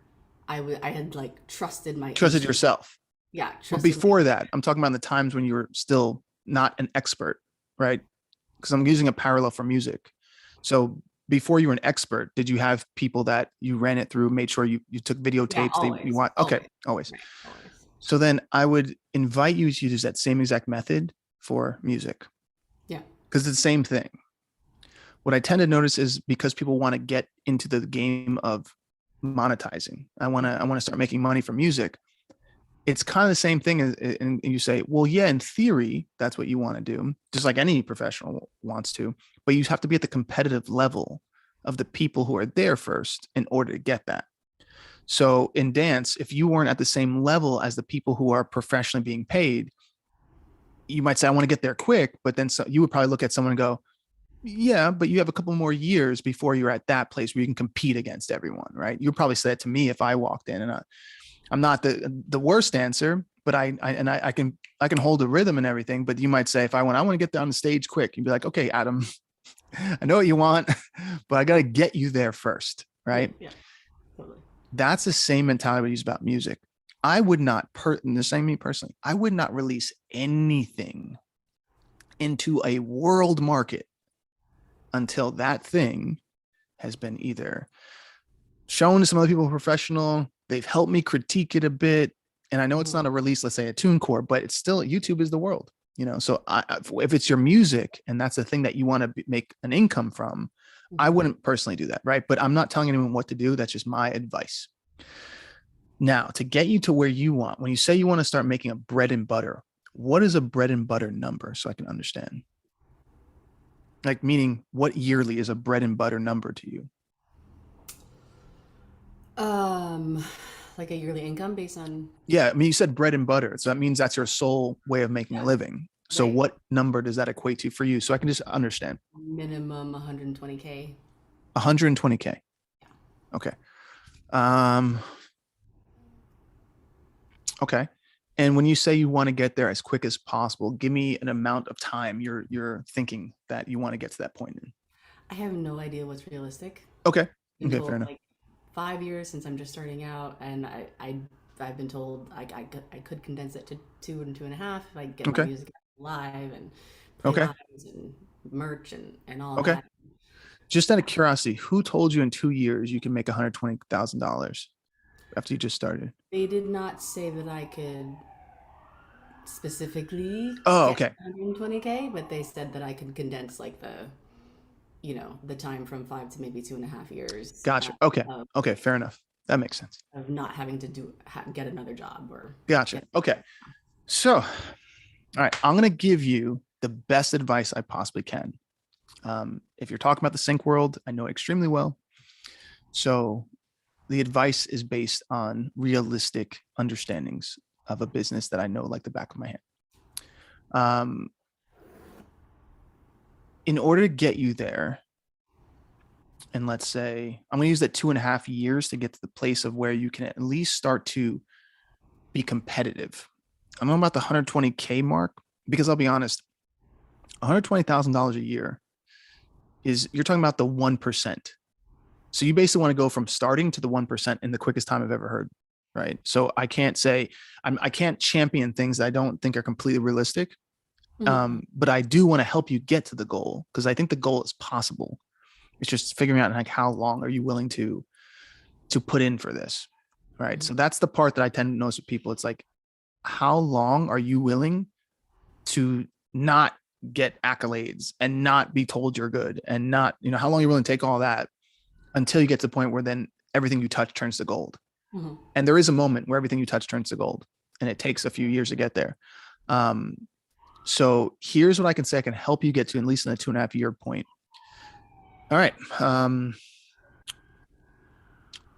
I had like trusted Trusted yourself. Yeah, But trusted before that, I'm talking about the times when you were still not an expert, right? Because I'm using a parallel for music. So before you were an expert, did you have people that you ran it through, made sure you took videotapes? always, you want okay, always. always. Right, always. So then I would invite you to use that same exact method for music. Yeah. Because it's the same thing. What I tend to notice is because people want to get into the game of monetizing. I want to start making money from music. It's kind of the same thing as, and you say, well, yeah, in theory, that's what you want to do, just like any professional wants to, but you have to be at the competitive level of the people who are there first in order to get that. So in dance, if you weren't at the same level as the people who are professionally being paid, you might say, I want to get there quick, but then you would probably look at someone and go, yeah, but you have a couple more years before you're at that place where you can compete against everyone, right? You'd probably say that to me if I walked in, and I'm not the worst dancer, but I can hold a rhythm and everything. But you might say, if I want to get down the stage quick, you'd be like, okay, Adam, I know what you want, but I got to get you there first, right? Yeah, totally. That's the same mentality we use about music. I would not, the same me personally, I would not release anything into a world market until that thing has been either shown to some other people professional, they've helped me critique it a bit. And I know it's not a release, let's say a TuneCore, but it's still, YouTube is the world, So if it's your music and that's the thing that you want to make an income from, I wouldn't personally do that, right? But I'm not telling anyone what to do. That's just my advice. Now, to get you to where you want, when you say you want to start making a bread and butter, what is a bread and butter number so I can understand? Like, meaning what yearly is a bread and butter number to you? Like a yearly income based on. Yeah, I mean, you said bread and butter, so that means that's your sole way of making a living. So Right. what number does that equate to for you? So I can just understand. Minimum 120K. 120K. Okay. Okay. And when you say you want to get there as quick as possible, give me an amount of time you're thinking that you want to get to that point in. I have no idea what's realistic. Okay. Been Okay, told fair enough. like 5 years since I'm just starting out, and I've been told I could condense it to 2 and 2.5 if I get Okay. my music live and play Okay. lives and merch and all Okay. that. Just out of curiosity, who told you in 2 years you can make $120,000 after you just started? They did not say that I could specifically Oh, get okay. 120K, but they said that I could condense like the time from 5 to maybe 2.5 years Gotcha. Okay. of, Okay. Fair enough. That makes sense. of not having to get another job or Gotcha. get, Okay. So, all right, I'm going to give you the best advice I possibly can. If you're talking about the sync world, I know it extremely well. So the advice is based on realistic understandings of a business that I know like the back of my hand. In order to get you there, and let's say I'm going to use that 2.5 years to get to the place of where you can at least start to be competitive. I'm talking about the 120K mark, because I'll be honest, $120,000 a year is, you're talking about the 1%. So you basically want to go from starting to the 1% in the quickest time I've ever heard. Right. So I can't say I can't champion things that I don't think are completely realistic. But I do want to help you get to the goal, because I think the goal is possible. It's just figuring out like how long are you willing to put in for this. Right. So that's the part that I tend to notice with people. It's like, how long are you willing to not get accolades and not be told you're good, and not, how long you're willing to take all that until you get to the point where then everything you touch turns to gold. And there is a moment where everything you touch turns to gold, and it takes a few years to get there. So here's what I can say I can help you get to, at least in a 2.5 year point. All right.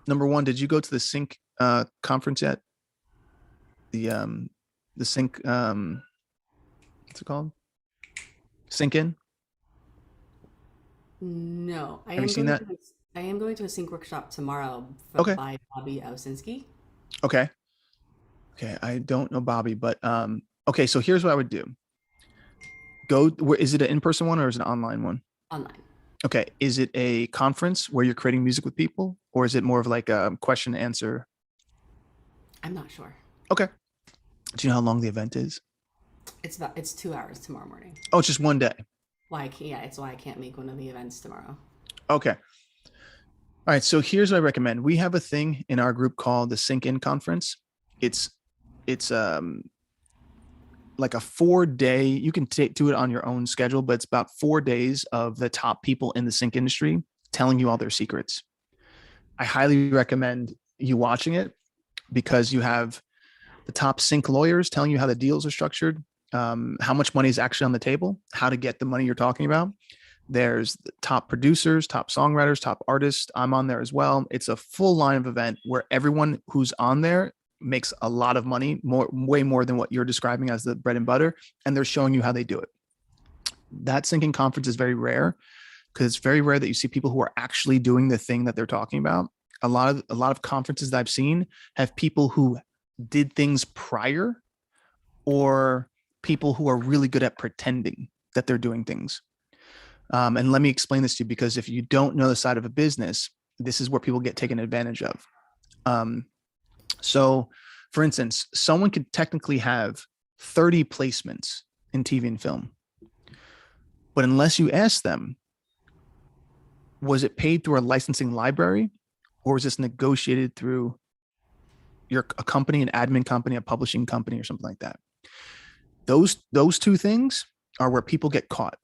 Number one, did you go to the Sync conference yet? The Sync, what's it called? Sync In? No, Have you seen that? I am going to a sync workshop tomorrow Okay. by Bobby Owsinski. Okay. Okay. I don't know Bobby, but okay. So here's what I would do. Is it an in-person one or is it an online one? Online. Okay. Is it a conference where you're creating music with people, or is it more of like a question and answer? I'm not sure. Okay. Do you know how long the event is? It's 2 hours tomorrow morning. Oh, it's just one day. It's why I can't make one of the events tomorrow. Okay. All right. So here's what I recommend. We have a thing in our group called the Sync In Conference. It's like a 4-day, you can do it on your own schedule, but it's about 4 days of the top people in the sync industry telling you all their secrets. I highly recommend you watching it, because you have the top sync lawyers telling you how the deals are structured, how much money is actually on the table, how to get the money you're talking about. There's the top producers, top songwriters, top artists. I'm on there as well. It's a full line of event where everyone who's on there makes a lot of money, way more than what you're describing as the bread and butter. And they're showing you how they do it. That syncing conference is very rare, because it's very rare that you see people who are actually doing the thing that they're talking about. A lot of conferences that I've seen have people who did things prior, or people who are really good at pretending that they're doing things. And let me explain this to you, because if you don't know the side of a business, this is where people get taken advantage of. So for instance, someone could technically have 30 placements in TV and film, but unless you ask them, was it paid through a licensing library, or was this negotiated through a company, an admin company, a publishing company, or something like that? Those two things are where people get caught,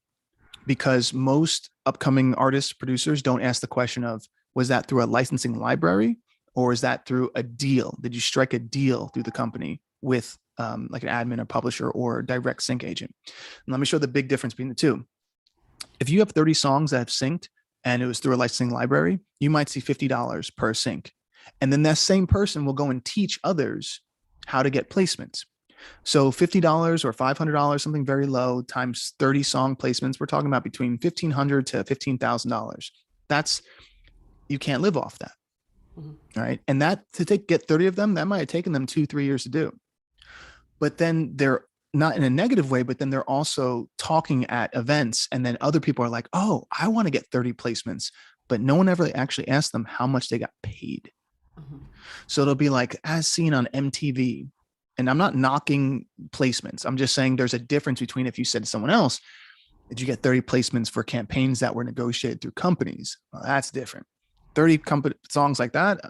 because most upcoming artists, producers don't ask the question of, was that through a licensing library, or is that through a deal? Did you strike a deal through the company with like an admin or publisher or direct sync agent? And let me show the big difference between the two. If you have 30 songs that have synced and it was through a licensing library, you might see $50 per sync. And then that same person will go and teach others how to get placements. So $50 or $500, something very low, times 30 song placements. We're talking about between $1,500 to $15,000. That's, you can't live off that. Mhm. Right. And that get 30 of them, that might have taken them 2-3 years to do. But then they're not in a negative way, but then they're also talking at events. And then other people are like, oh, I want to get 30 placements, but no one ever actually asked them how much they got paid. Mhm. So it'll be like, as seen on MTV. And I'm not knocking placements. I'm just saying there's a difference between if you said to someone else, did you get 30 placements for campaigns that were negotiated through companies? Well, that's different. 30 songs like that,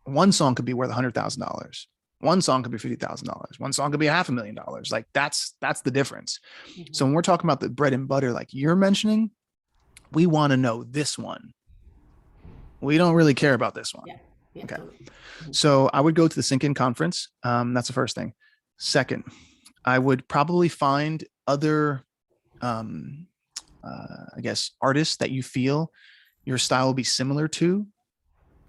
one song could be worth $100,000. One song could be $50,000. One song could be $500,000. Like that's the difference. Mhm. So when we're talking about the bread and butter, like you're mentioning, we want to know this one. We don't really care about this one. Yeah. Yeah, Okay. totally. So I would go to the Sync In conference. That's the first thing. Second, I would probably find other, I guess, artists that you feel your style will be similar to,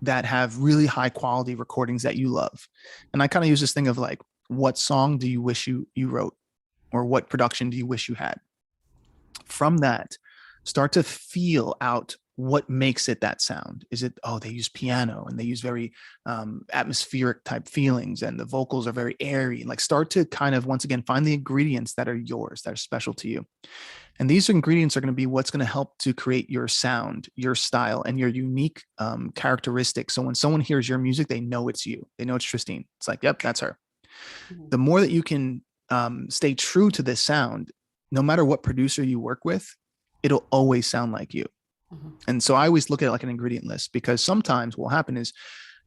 that have really high quality recordings that you love. And I kind of use this thing of like, what song do you wish you wrote, or what production do you wish you had? From that, start to feel out what makes it that sound. Is it, oh, they use piano and they use very atmospheric type feelings, and the vocals are very airy. Like start to kind of, once again, find the ingredients that are yours, that are special to you. And these ingredients are going to be what's going to help to create your sound, your style, and your unique characteristics. So when someone hears your music, they know it's you. They know it's Tristan. It's like, yep, that's her. Mhm. The more that you can stay true to this sound, no matter what producer you work with, it'll always sound like you. Mhm. And so I always look at it like an ingredient list, because sometimes what will happen is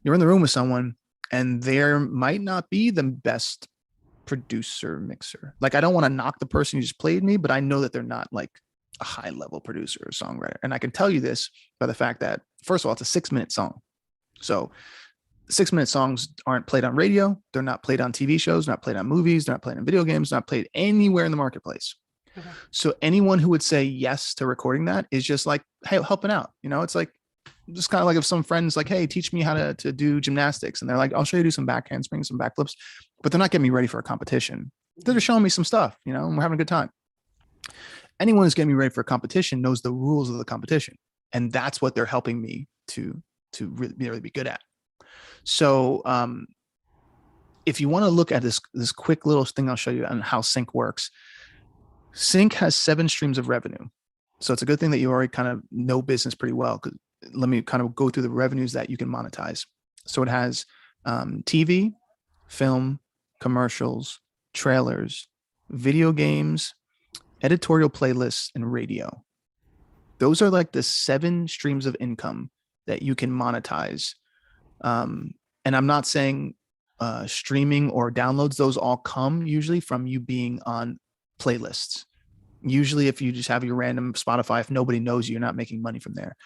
you're in the room with someone and there might not be the best producer mixer. Like I don't want to knock the person who just played me, but I know that they're not like a high level producer or songwriter. And I can tell you this by the fact that, first of all, it's a 6-minute song. So 6-minute songs aren't played on radio. They're not played on TV shows, not played on movies, they're not played on video games, not played anywhere in the marketplace. Okay. So anyone who would say yes to recording that is just like, hey, helping out. You know, it's like, just kind of like if some friends like, hey, teach me how to do gymnastics. And they're like, I'll show you do some back handsprings, some backflips, but they're not getting me ready for a competition. They're just showing me some stuff, you know, and we're having a good time. Anyone who's getting me ready for a competition knows the rules of the competition. And that's what they're helping me to really be good at. So if you want to look at this quick little thing, I'll show you on how Sync works. Sync has 7 streams of revenue. So it's a good thing that you already kind of know business pretty well, because let me kind of go through the revenues that you can monetize. So it has TV, film, commercials, trailers, video games, editorial playlists, and radio. Those are like the 7 streams of income that you can monetize. And I'm not saying streaming or downloads, those all come usually from you being on playlists. Usually if you just have your random Spotify, if nobody knows you, you're not making money from there.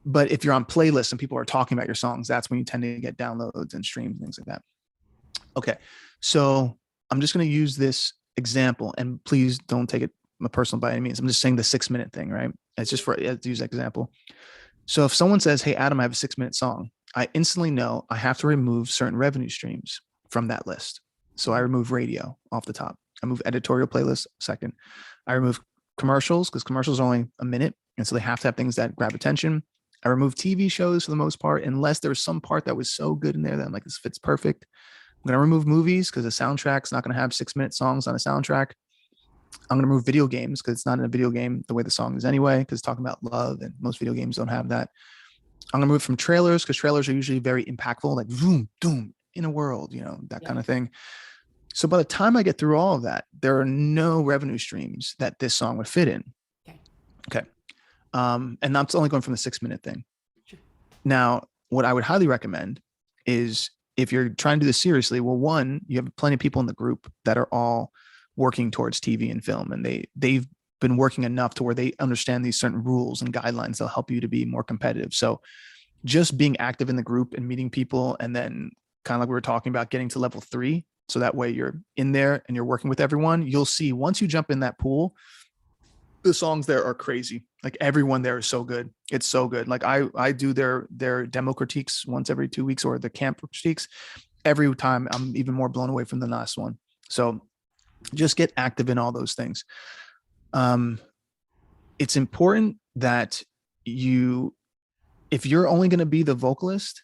But if you're on playlists and people are talking about your songs, that's when you tend to get downloads and streams and things like that. Okay. So I'm just going to use this example, and please don't take it personal by any means. I'm just saying the 6-minute thing, right? It's just to use that example. So if someone says, hey, Adam, I have a 6-minute song, I instantly know I have to remove certain revenue streams from that list. So I remove radio off the top. I move editorial playlists second. I remove commercials, because commercials are only a minute. And so they have to have things that grab attention. I remove TV shows for the most part, unless there was some part that was so good in there that I'm like, this fits perfect. I'm going to remove movies because the soundtrack's not going to have 6-minute songs on a soundtrack. I'm going to remove video games because it's not in a video game the way the song is anyway, because it's talking about love, and most video games don't have that. I'm going to move from trailers, because trailers are usually very impactful, like boom, boom, in a world, you know, that kind of thing. So by the time I get through all of that, there are no revenue streams that this song would fit in. Okay. And that's only going from the 6-minute thing. Sure. Now, what I would highly recommend is, if you're trying to do this seriously, well, one, you have plenty of people in the group that are all working towards TV and film, and they've been working enough to where they understand these certain rules and guidelines. They'll help you to be more competitive. So just being active in the group and meeting people, and then kind of like we were talking about, getting to level 3. So that way you're in there and you're working with everyone. You'll see once you jump in that pool, the songs there are crazy. Like everyone there is so good. It's so good. Like I do their demo critiques once every 2 weeks, or the camp critiques. Every time I'm even more blown away from the last one. So just get active in all those things. It's important that if you're only going to be the vocalist,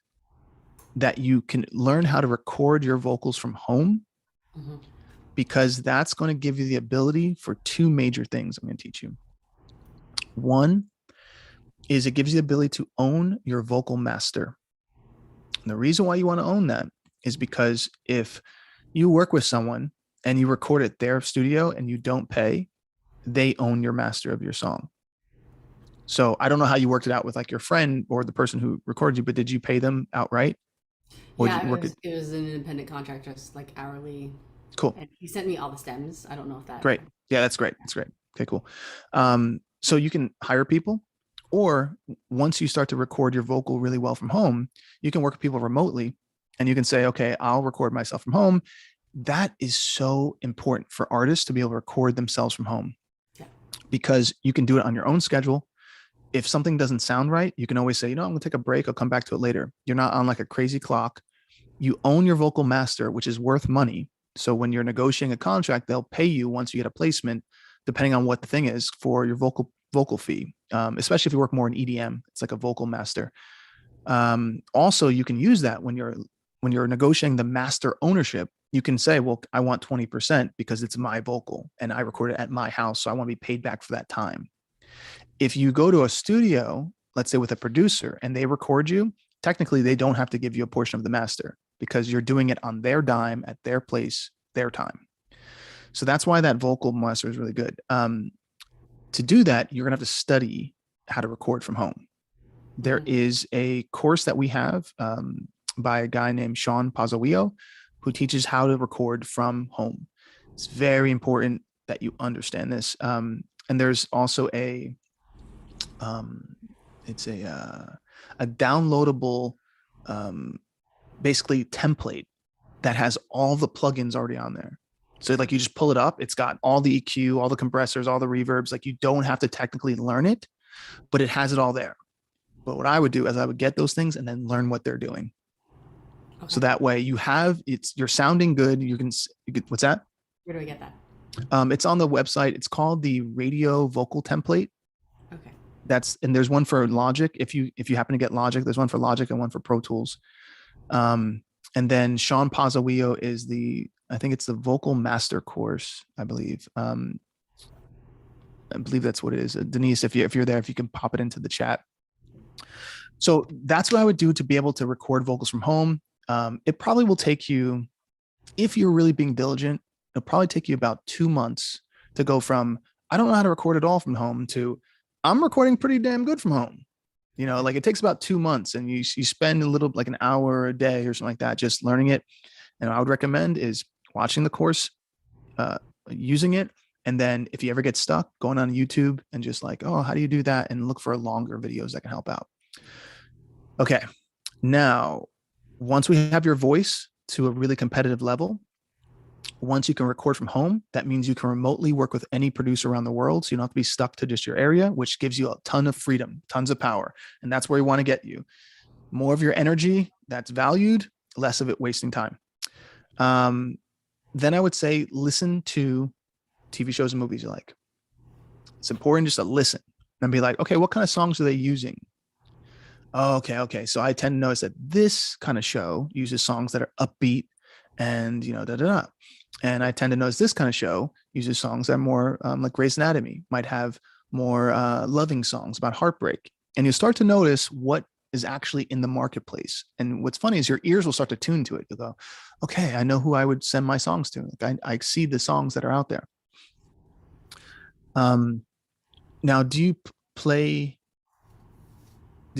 that you can learn how to record your vocals from home, because that's going to give you the ability for two major things I'm going to teach you. One is it gives you the ability to own your vocal master. And the reason why you want to own that is because if you work with someone and you record at their studio and you don't pay, they own your master of your song. So I don't know how you worked it out with like your friend or the person who recorded you, but did you pay them outright? Or did Yeah, you work it was an independent contract, just like hourly. Cool. And he sent me all the stems. I don't know if that. Great. Yeah, that's great. That's great. Okay, cool. So you can hire people, or once you start to record your vocal really well from home, you can work with people remotely and you can say, okay, I'll record myself from home. That is so important for artists to be able to record themselves from home, because you can do it on your own schedule. If something doesn't sound right, you can always say, I'm going to take a break. I'll come back to it later. You're not on like a crazy clock. You own your vocal master, which is worth money. So when you're negotiating a contract, they'll pay you once you get a placement, depending on what the thing is, for your vocal fee, especially if you work more in EDM. It's like a vocal master. Also, you can use that when you're negotiating the master ownership. You can say, well, I want 20% because it's my vocal and I record it at my house, so I want to be paid back for that time. If you go to a studio, let's say with a producer, and they record you, technically they don't have to give you a portion of the master because you're doing it on their dime, at their place, their time. So that's why that vocal master is really good. To do that, you're going to have to study how to record from home. There is a course that we have by a guy named Pizzuto, who teaches how to record from home. It's very important that you understand this. And there's also a downloadable basically template that has all the plugins already on there. So like you just pull it up, it's got all the EQ, all the compressors, all the reverbs. Like you don't have to technically learn it, but it has it all there. But what I would do is I would get those things and then learn what they're doing. Okay. So that way you're sounding good. You can what's that? Where do I get that? It's on the website. It's called the Radio Vocal Template. Okay. And there's one for Logic. If you happen to get Logic, there's one for Logic and one for Pro Tools. And then Pizzuto is I think it's the Vocal Master course, I believe. I believe that's what it is. Denise, if you're there, if you can pop it into the chat. So that's what I would do to be able to record vocals from home. It probably will take you, if you're really being diligent, it'll probably take you about 2 months to go from, I don't know how to record at all from home, to I'm recording pretty damn good from home. Like it takes about 2 months, and you spend a little, like an hour a day or something like that, just learning it. And what I would recommend is watching the course, using it. And then if you ever get stuck, going on YouTube and just like, oh, how do you do that? And look for longer videos that can help out. Okay. Now, once we have your voice to a really competitive level, once you can record from home, that means you can remotely work with any producer around the world. So you don't have to be stuck to just your area, which gives you a ton of freedom, tons of power. And that's where we want to get you. More of your energy that's valued, less of it wasting time. Then I would say, listen to TV shows and movies you like. It's important just to listen and be like, okay, what kind of songs are they using? Oh, okay. So I tend to notice that this kind of show uses songs that are upbeat and, And I tend to notice this kind of show uses songs that are more like Grey's Anatomy, might have more loving songs about heartbreak. And you start to notice what is actually in the marketplace. And what's funny is your ears will start to tune to it. You'll go, okay, I know who I would send my songs to. Like I see the songs that are out there. Now, did you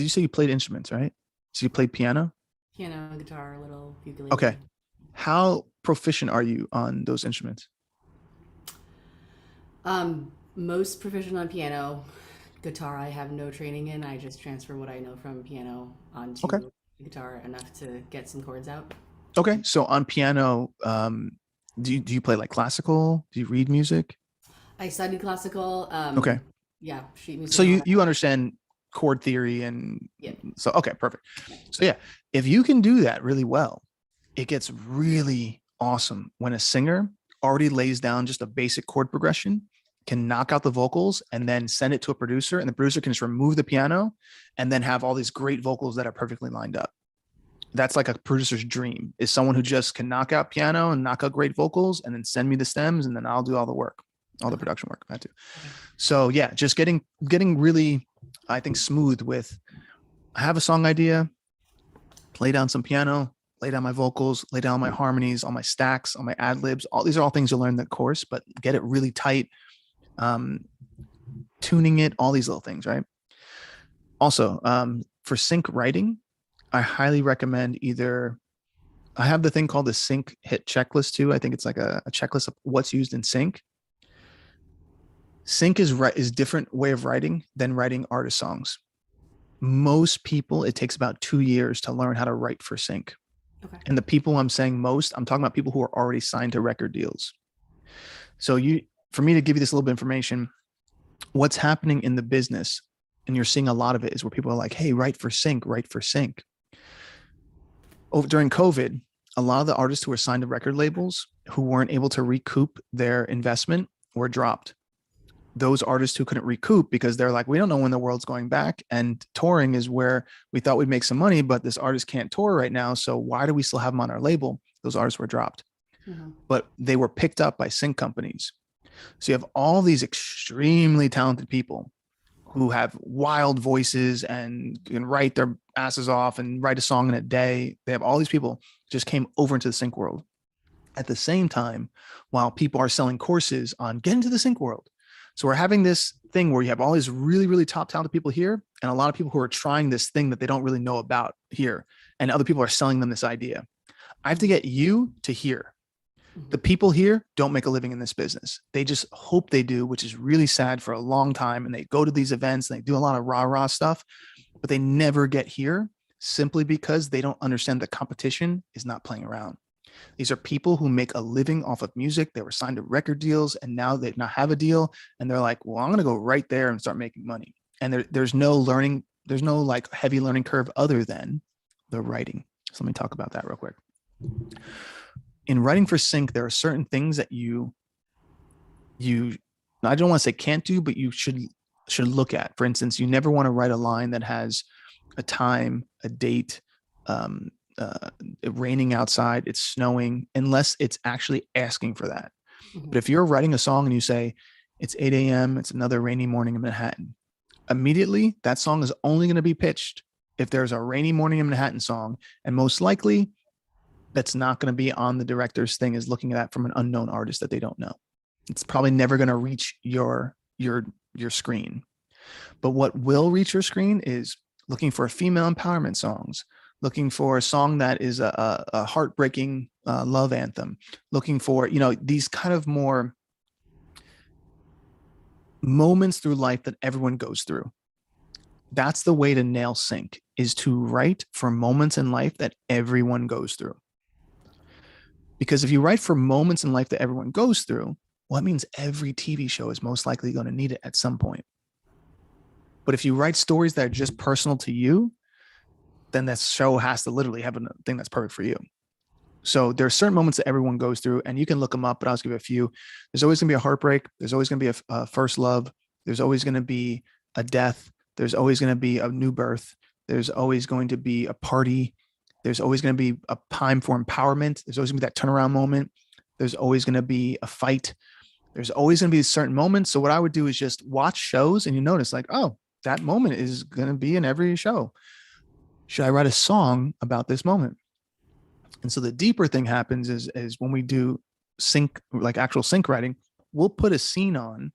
say you played instruments, right? So you played piano? Piano, guitar, a little ukulele. Okay. How proficient are you on those instruments? Most proficient on piano. Guitar, I have no training in. I just transfer what I know from piano onto guitar, enough to get some chords out. Okay. So on piano, do you play like classical? Do you read music? I studied classical. Okay. Yeah, sheet music. So you understand chord theory and so, okay, perfect. So yeah, if you can do that really well, it gets really awesome when a singer already lays down just a basic chord progression, can knock out the vocals and then send it to a producer, and the producer can just remove the piano and then have all these great vocals that are perfectly lined up. That's like a producer's dream, is someone who just can knock out piano and knock out great vocals and then send me the stems, and then I'll do all the work, all the production work I had to. So yeah, just getting really, I think, smooth with, I have a song idea, lay down some piano, lay down my vocals, lay down my harmonies, all my stacks, all my ad libs. All these are all things you'll learn in the course, but get it really tight, tuning it, all these little things, right? Also, for sync writing, I highly recommend either, I have the thing called the sync hit checklist too. I think it's like a checklist of what's used in sync. Sync is different way of writing than writing artist songs. Most people, it takes about 2 years to learn how to write for sync. Okay. And the people I'm saying most, I'm talking about people who are already signed to record deals. So for me to give you this little bit of information, what's happening in the business, and you're seeing a lot of it, is where people are like, hey, write for sync, write for sync. During COVID, a lot of the artists who were signed to record labels who weren't able to recoup their investment were dropped. Those artists who couldn't recoup because they're like, we don't know when the world's going back, and touring is where we thought we'd make some money, but this artist can't tour right now, so why do we still have them on our label? Those artists were dropped. But they were picked up by sync companies. So you have all these extremely talented people who have wild voices and can write their asses off and write a song in a day. They have all these people just came over into the sync world. At the same time, while people are selling courses on get into the sync world. So we're having this thing where you have all these really, really top talented people here, and a lot of people who are trying this thing that they don't really know about here, and other people are selling them this idea. I have to get you to here. The people here don't make a living in this business. They just hope they do, which is really sad for a long time. And they go to these events and they do a lot of rah-rah stuff, but they never get here simply because they don't understand the competition is not playing around. These are people who make a living off of music. They were signed to record deals and now they not have a deal. And they're like, well, I'm going to go right there and start making money. And there's no learning. There's no like heavy learning curve other than the writing. So let me talk about that real quick. In writing for sync, there are certain things that you I don't want to say can't do, but you should look at. For instance, you never want to write a line that has a time, a date, raining outside, it's snowing, unless it's actually asking for that. But if you're writing a song and you say it's 8 a.m., it's another rainy morning in Manhattan, immediately that song is only going to be pitched if there's a rainy morning in Manhattan song, and most likely that's not going to be on the director's thing, is looking at that from an unknown artist that they don't know. It's probably never going to reach your screen. But what will reach your screen is looking for female empowerment songs, looking for a song that is a heartbreaking love anthem, looking for, these kind of more moments through life that everyone goes through. That's the way to nail sync, is to write for moments in life that everyone goes through. Because if you write for moments in life that everyone goes through, well, that means every TV show is most likely going to need it at some point. But if you write stories that are just personal to you, then that show has to literally have a thing that's perfect for you. So there are certain moments that everyone goes through, and you can look them up, but I'll just give you a few. There's always going to be a heartbreak. There's always going to be a first love. There's always going to be a death. There's always going to be a new birth. There's always going to be a party. There's always going to be a time for empowerment. There's always going to be that turnaround moment. There's always going to be a fight. There's always going to be certain moments. So what I would do is just watch shows, and you notice like, oh, that moment is going to be in every show. Should I write a song about this moment? And so the deeper thing happens is when we do sync, like actual sync writing, we'll put a scene on,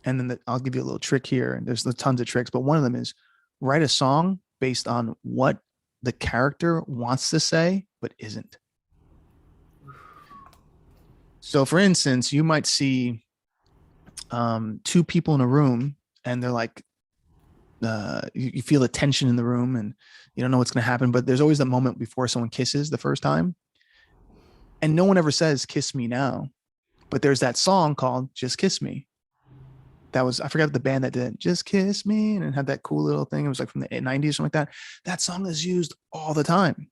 and then I'll give you a little trick here. And there's tons of tricks, but one of them is write a song based on what the character wants to say, but isn't. So for instance, you might see two people in a room, and they're like, you feel the tension in the room and you don't know what's going to happen, but there's always that moment before someone kisses the first time. And no one ever says, kiss me now, but there's that song called Just Kiss Me. That was, I forgot the band that did Just Kiss Me, and it had that cool little thing. It was like from the 90s or something like that. That song is used all the time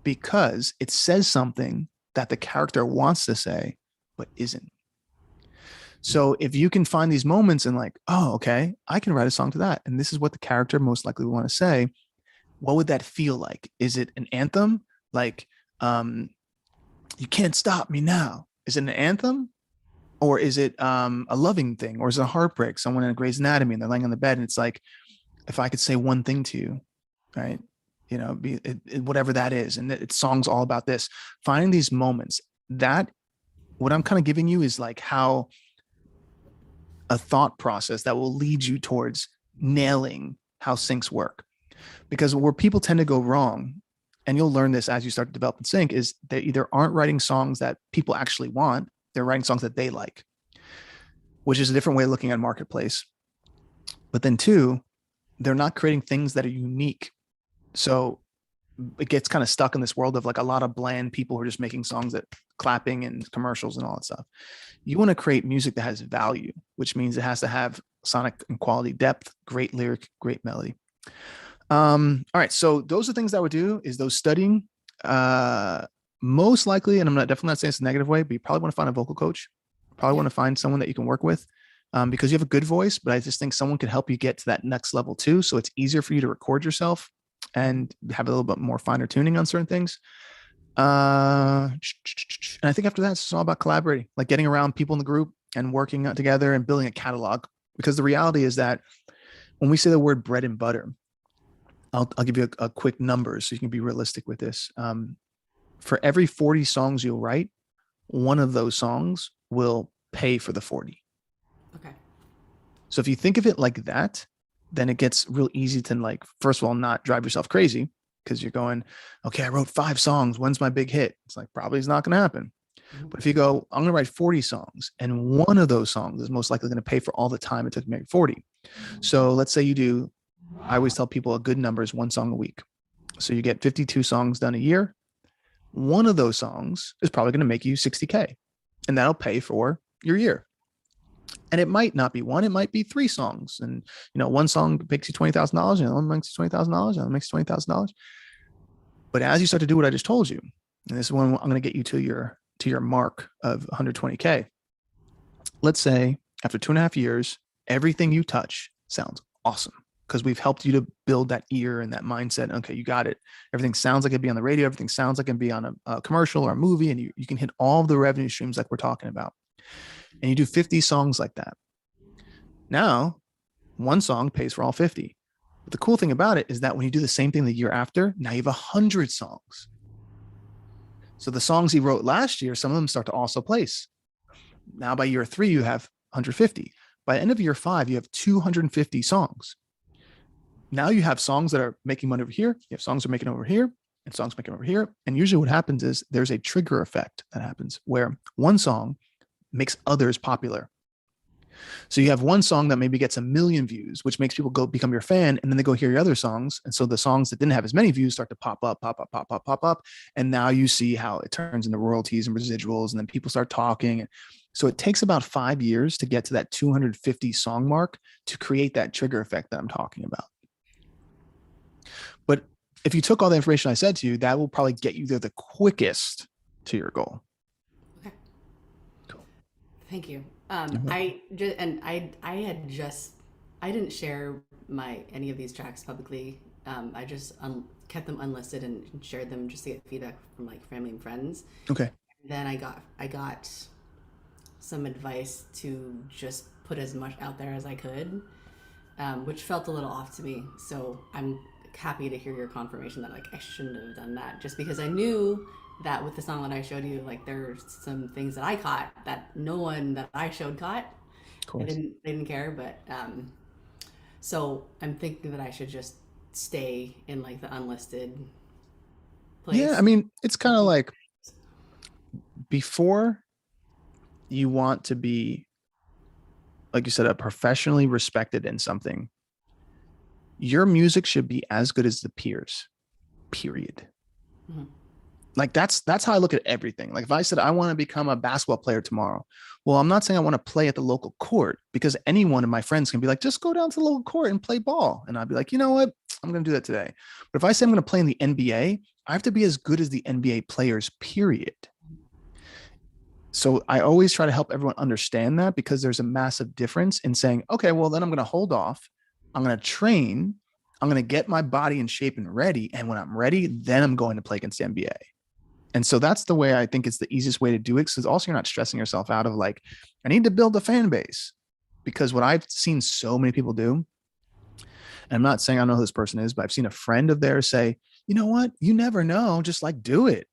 because it says something that the character wants to say, but isn't. So if you can find these moments and like, oh, okay, I can write a song to that. And this is what the character most likely would want to say. What would that feel like? Is it an anthem? Like, you can't stop me now. Is it an anthem? Or is it a loving thing? Or is it a heartbreak? Someone in a Grey's Anatomy and they're laying on the bed and it's like, if I could say one thing to you, right? You know, whatever that is. And it's songs all about this. Finding these moments, that what I'm kind of giving you is like how a thought process that will lead you towards nailing how syncs work. Because where people tend to go wrong, and you'll learn this as you start to develop and sync, is they either aren't writing songs that people actually want, they're writing songs that they like, which is a different way of looking at marketplace. But then two, they're not creating things that are unique. So it gets kind of stuck in this world of like a lot of bland people who are just making songs that clapping and commercials and all that stuff. You want to create music that has value, which means it has to have sonic and quality depth, great lyric, great melody. All right. So those are things that I would do is those studying, most likely, and I'm definitely not saying it's a negative way, but you probably want to find a vocal coach, probably want to find someone that you can work with, because you have a good voice, but I just think someone could help you get to that next level too. So it's easier for you to record yourself and have a little bit more finer tuning on certain things. And I think after that, it's all about collaborating, like getting around people in the group and working together and building a catalog. Because the reality is that when we say the word bread and butter, I'll give you a quick number so you can be realistic with this. For every 40 songs you'll write, one of those songs will pay for the 40. Okay. So if you think of it like that, then it gets real easy to, like, first of all, not drive yourself crazy, because you're going, okay, I wrote 5 songs. When's my big hit? It's like, probably is not going to happen. But if you go, I'm going to write 40 songs, and one of those songs is most likely going to pay for all the time it took to make 40. So let's say you do, I always tell people a good number is 1 song a week. So you get 52 songs done a year. One of those songs is probably going to make you 60K, and that'll pay for your year. And it might not be one, it might be 3 songs. And, you know, one song makes you $20,000, and one makes you $20,000, and one makes you $20,000. But as you start to do what I just told you, and this is when I'm going to get you to your mark of 120K. Let's say after 2.5 years, everything you touch sounds awesome, because we've helped you to build that ear and that mindset. Okay, you got it. Everything sounds like it'd be on the radio. Everything sounds like it'd be on a commercial or a movie, and you can hit all of the revenue streams like we're talking about. And you do 50 songs like that. Now, one song pays for all 50. But the cool thing about it is that when you do the same thing the year after, now you have 100 songs. So the songs he wrote last year, some of them start to also place. Now by year 3, you have 150. By the end of year 5, you have 250 songs. Now you have songs that are making money over here. You have songs that are making over here, and songs making over here. And usually what happens is there's a trigger effect that happens where one song makes others popular. So you have one song that maybe gets 1 million views, which makes people go become your fan, and then they go hear your other songs. And so the songs that didn't have as many views start to pop up. And now you see how it turns into royalties and residuals, and then people start talking. So it takes about 5 years to get to that 250 song mark to create that trigger effect that I'm talking about. But if you took all the information I said to you, that will probably get you there the quickest to your goal. Okay. Cool. Thank you. I didn't share any of these tracks publicly. I just kept them unlisted and shared them just to get feedback from like family and friends. Okay. Then I got some advice to just put as much out there as I could, which felt a little off to me. So I'm happy to hear your confirmation that like I shouldn't have done that, just because I knew that with the song that I showed you, like there's some things that I caught that no one that I showed caught. They didn't care, but so I'm thinking that I should just stay in like the unlisted place. Yeah, I mean, it's kind of like before you want to be, like you said, a professionally respected in something, your music should be as good as the peers, period. Mm-hmm. Like that's how I look at everything. Like if I said, I want to become a basketball player tomorrow. Well, I'm not saying I want to play at the local court, because any one of my friends can be like, just go down to the local court and play ball. And I'd be like, you know what? I'm going to do that today. But if I say I'm going to play in the NBA, I have to be as good as the NBA players, period. So I always try to help everyone understand that, because there's a massive difference in saying, okay, well, then I'm going to hold off. I'm going to train. I'm going to get my body in shape and ready. And when I'm ready, then I'm going to play against the NBA. And so that's the way I think it's the easiest way to do it. Because also you're not stressing yourself out of like, I need to build a fan base. Because what I've seen so many people do, and I'm not saying I know who this person is, but I've seen a friend of theirs say, you know what? You never know. Just like do it.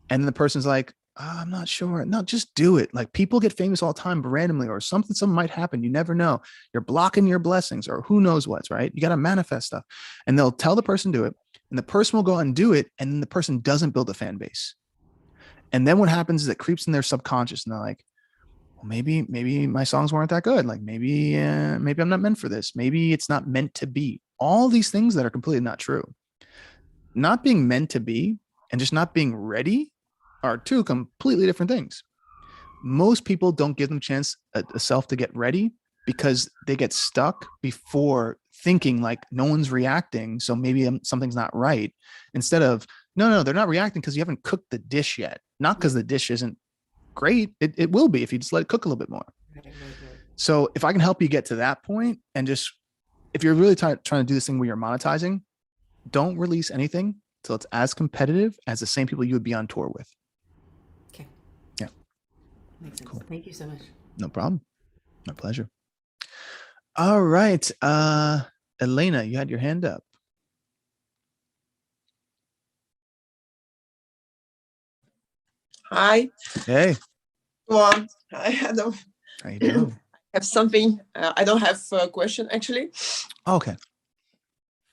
And then the person's like, oh, I'm not sure. No, just do it. Like people get famous all the time randomly, or something might happen. You never know. You're blocking your blessings, or who knows what's right. You got to manifest stuff. And they'll tell the person do it, and the person will go and do it. And then the person doesn't build a fan base. And then what happens is it creeps in their subconscious, and they're like, well, maybe my songs weren't that good. Like maybe I'm not meant for this. Maybe it's not meant to be. All these things that are completely not true. Not being meant to be and just not being ready are two completely different things. Most people don't give them a self to get ready, because they get stuck before thinking like no one's reacting, so maybe something's not right, instead of no, they're not reacting because you haven't cooked the dish yet, not because the dish isn't great. It will be if you just let it cook a little bit more. So if I can help you get to that point, and just if you're really trying to do this thing where you're monetizing, don't release anything till it's as competitive as the same people you would be on tour with. Okay. Yeah. Makes sense. Cool. Thank you so much. No problem. My pleasure. All right. Elena, you had your hand up. Hi. Hey, Well, I don't how you doing? have something. I don't have a question actually. Okay.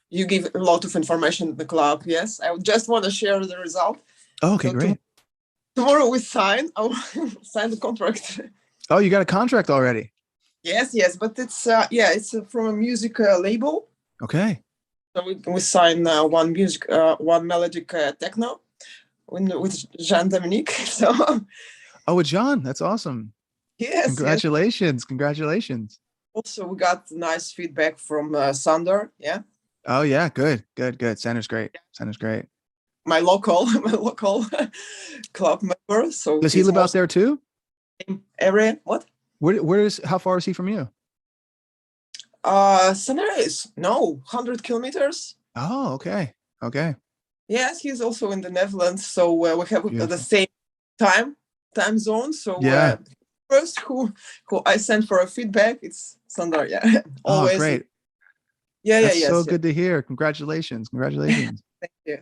You give a lot of information in the club. Yes, I just want to share the result. Okay, So great. Tomorrow we sign. I will sign the contract. Oh, you got a contract already. Yes, but it's it's from a music label. Okay. So we sign one melodic techno with Jean Dominique. So Oh, with John. That's awesome. yes. Congratulations. Congratulations. Also, we got nice feedback from Sander. Yeah. Oh yeah. Good. Sandra's great. My local club member. So Does he live out there too? area? What? How far is he from you? Sander is 100 kilometers. Oh, okay. Yes, he's also in the Netherlands. So we have the Beautiful. same time zone. So Yeah. first who I sent for a feedback, it's Sander. Yeah. Always. Oh, great. Yeah. That's so good to hear. Congratulations.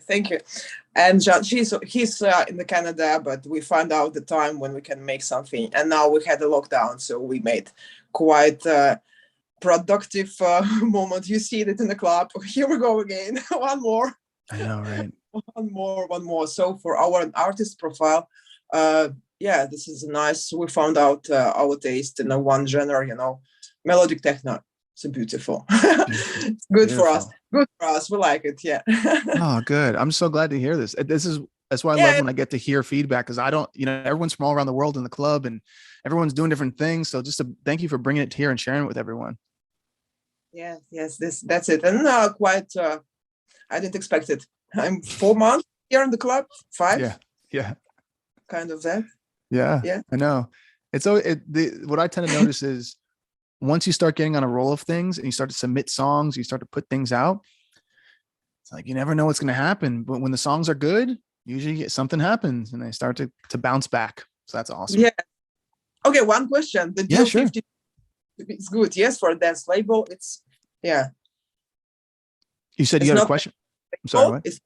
Thank you. And John, he's in the Canada, but we found out the time when we can make something. And now we had a lockdown, so we made quite productive moment. You see it in the club. Here we go again. One more. I know, right? One more. So for our artist profile, this is nice. We found out our taste in one genre, melodic techno. It's beautiful. It's good for us. Good for us. We like it. Yeah. Oh, good. I'm so glad to hear this. That's why I love when I get to hear feedback, because I don't, everyone's from all around the world in the club, and everyone's doing different things. So just thank you for bringing it here and sharing it with everyone. Yes. That's it. And I didn't expect it. I'm 4 months here in the club. 5. Yeah. Kind of that. Yeah. I know. What I tend to notice is once you start getting on a roll of things and you start to submit songs, you start to put things out. It's like, you never know what's going to happen, but when the songs are good, usually something happens and they start to bounce back. So that's awesome. Yeah. Okay. One question. The deal sure. 50 is good. Yes. For a dance label. It's You said you had a question? I'm sorry, what? It's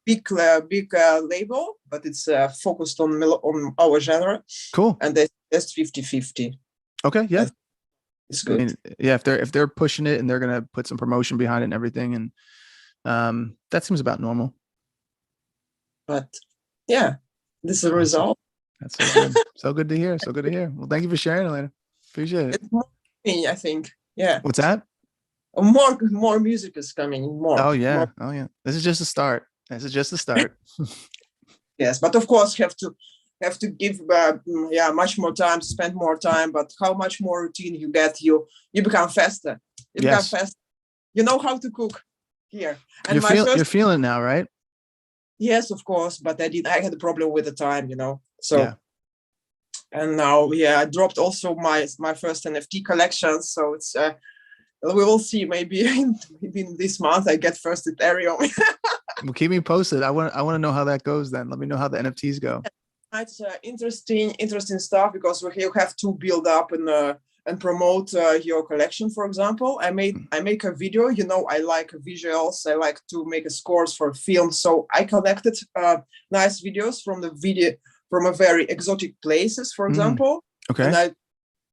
big label, but it's focused on our genre. Cool. And that's 50-50. Okay. Yeah. It's good. I mean, yeah. If they're pushing it and they're going to put some promotion behind it and everything. And that seems about normal. But this is the result. That's so good. So good to hear. Well, thank you for sharing, Elena. Appreciate it. It's more me, I think. Yeah. What's that? More music is coming. More. Oh yeah. This is just a start. Yes, but of course have to give much more time, spend more time. But how much more routine you get, you become faster. Become faster. You know how to cook here. And you're feeling it now, right? Yes, of course. But I had a problem with the time, So And now, I dropped also my first NFT collection. So it's we will see. Maybe in this month I get first Ethereum. Well, keep me posted. I want to know how that goes. Then let me know how the NFTs go. It's interesting stuff, because you have to build up and promote your collection. For example, I make a video. I like visuals. I like to make scores for films. So I collected nice videos from a very exotic places, for example. Okay. And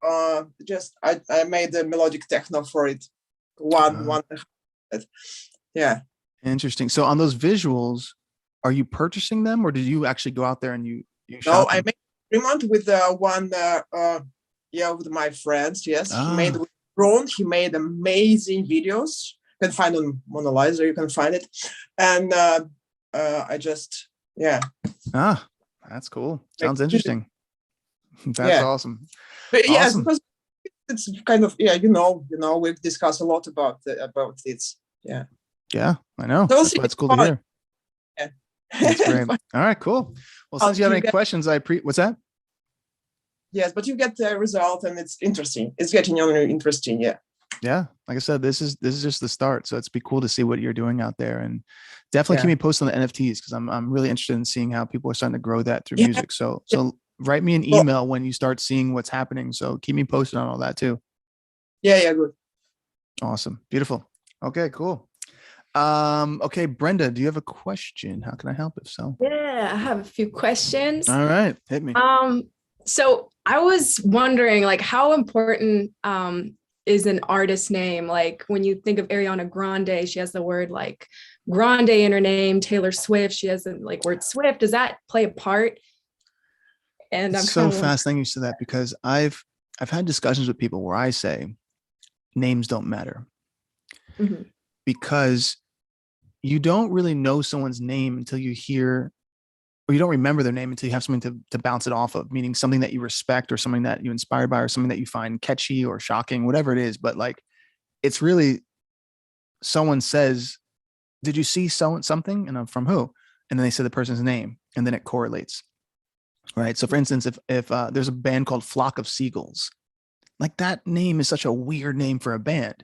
I made a melodic techno for it. One. Yeah. Interesting. So on those visuals, are you purchasing them, or did you actually go out there and you No, shot them? I made an agreement with with my friends. Yes, he made with drone. He made amazing videos. You can find on Monolizer. You can find it, and I just that's cool. Sounds interesting. That's awesome. But yes, Awesome. because it's kind of we've discussed a lot about this. Yeah. Yeah, I know. So That's why it's cool to hear. Yeah. That's great. All right, cool. Well, since you have any questions, what's that? Yes, but you get the result, and it's interesting. It's getting interesting. Yeah. Yeah, like I said, this is just the start. So it's be cool to see what you're doing out there, and definitely keep me posted on the NFTs, because I'm really interested in seeing how people are starting to grow that through music. So write me an email when you start seeing what's happening. So keep me posted on all that too. Yeah, good. Awesome, beautiful. Okay, cool. Okay, Brenda, do you have a question? How can I help? If so, Yeah, I have a few questions. all right, hit me. So I was wondering, like, how important is an artist name? Like, when you think of Ariana Grande, she has the word like Grande in her name. Taylor Swift, she has the like word Swift. Does that play a part? And It's so fascinating you said that, because I've had discussions with people where I say names don't matter, because you don't really know someone's name until you hear, or you don't remember their name until you have something to bounce it off of, meaning something that you respect, or something that you're inspired by, or something that you find catchy or shocking, whatever it is. But like, it's really, someone says, did you see something? And I'm from who? And then they say the person's name, and then it correlates. Right. So for instance, if there's a band called Flock of Seagulls, like, that name is such a weird name for a band,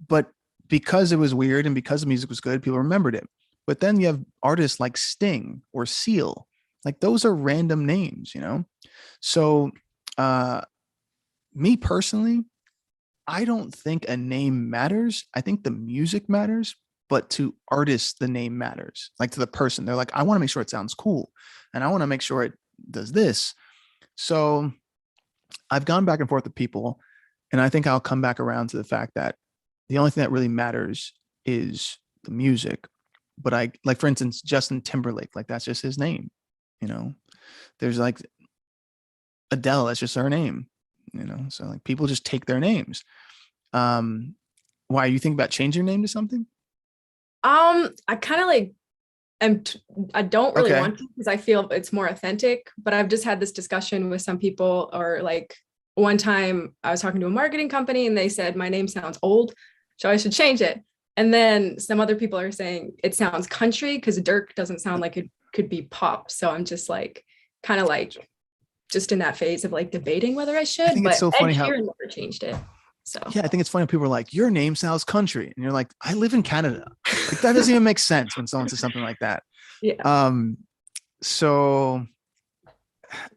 but because it was weird and because the music was good, people remembered it. But then you have artists like Sting or Seal, like, those are random names, So me personally, I don't think a name matters. I think the music matters, but to artists, the name matters. Like, to the person, they're like, I want to make sure it sounds cool, and I want to make sure it does this. So I've gone back and forth with people, and I think I'll come back around to the fact that the only thing that really matters is the music. But like, for instance, Justin Timberlake, like, that's just his name. There's like Adele, that's just her name. So like, people just take their names. Why, you think about changing your name to something? I kind of like, I don't really Okay. want to, because I feel it's more authentic, but I've just had this discussion with some people, or like, one time I was talking to a marketing company and they said my name sounds old, so I should change it. And then some other people are saying it sounds country, because Dirk doesn't sound like it could be pop. So I'm just like, kind of like, just in that phase of like debating whether I should. I think but it's so funny Ed how Sheeran never changed it. So yeah, I think it's funny. People are like, your name sounds country, and you're like, I live in Canada. Like, that doesn't even make sense when someone says something like that. Yeah. So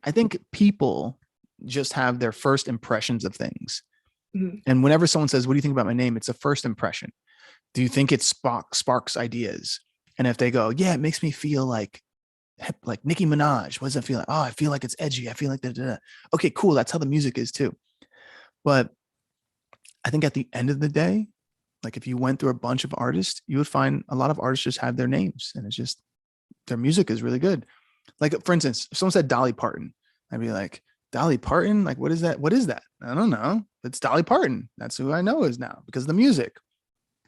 I think people just have their first impressions of things. And whenever someone says, what do you think about my name? It's a first impression. Do you think it sparks ideas? And if they go, yeah, it makes me feel like Nicki Minaj. What does it feel like? Oh, I feel like it's edgy. I feel like that. Okay, cool. That's how the music is too. But I think at the end of the day, like, if you went through a bunch of artists, you would find a lot of artists just have their names, and it's just, their music is really good. Like, for instance, if someone said Dolly Parton, I'd be like, Dolly Parton? Like, what is that? What is that? I don't know. It's Dolly Parton. That's who I know is now because of the music.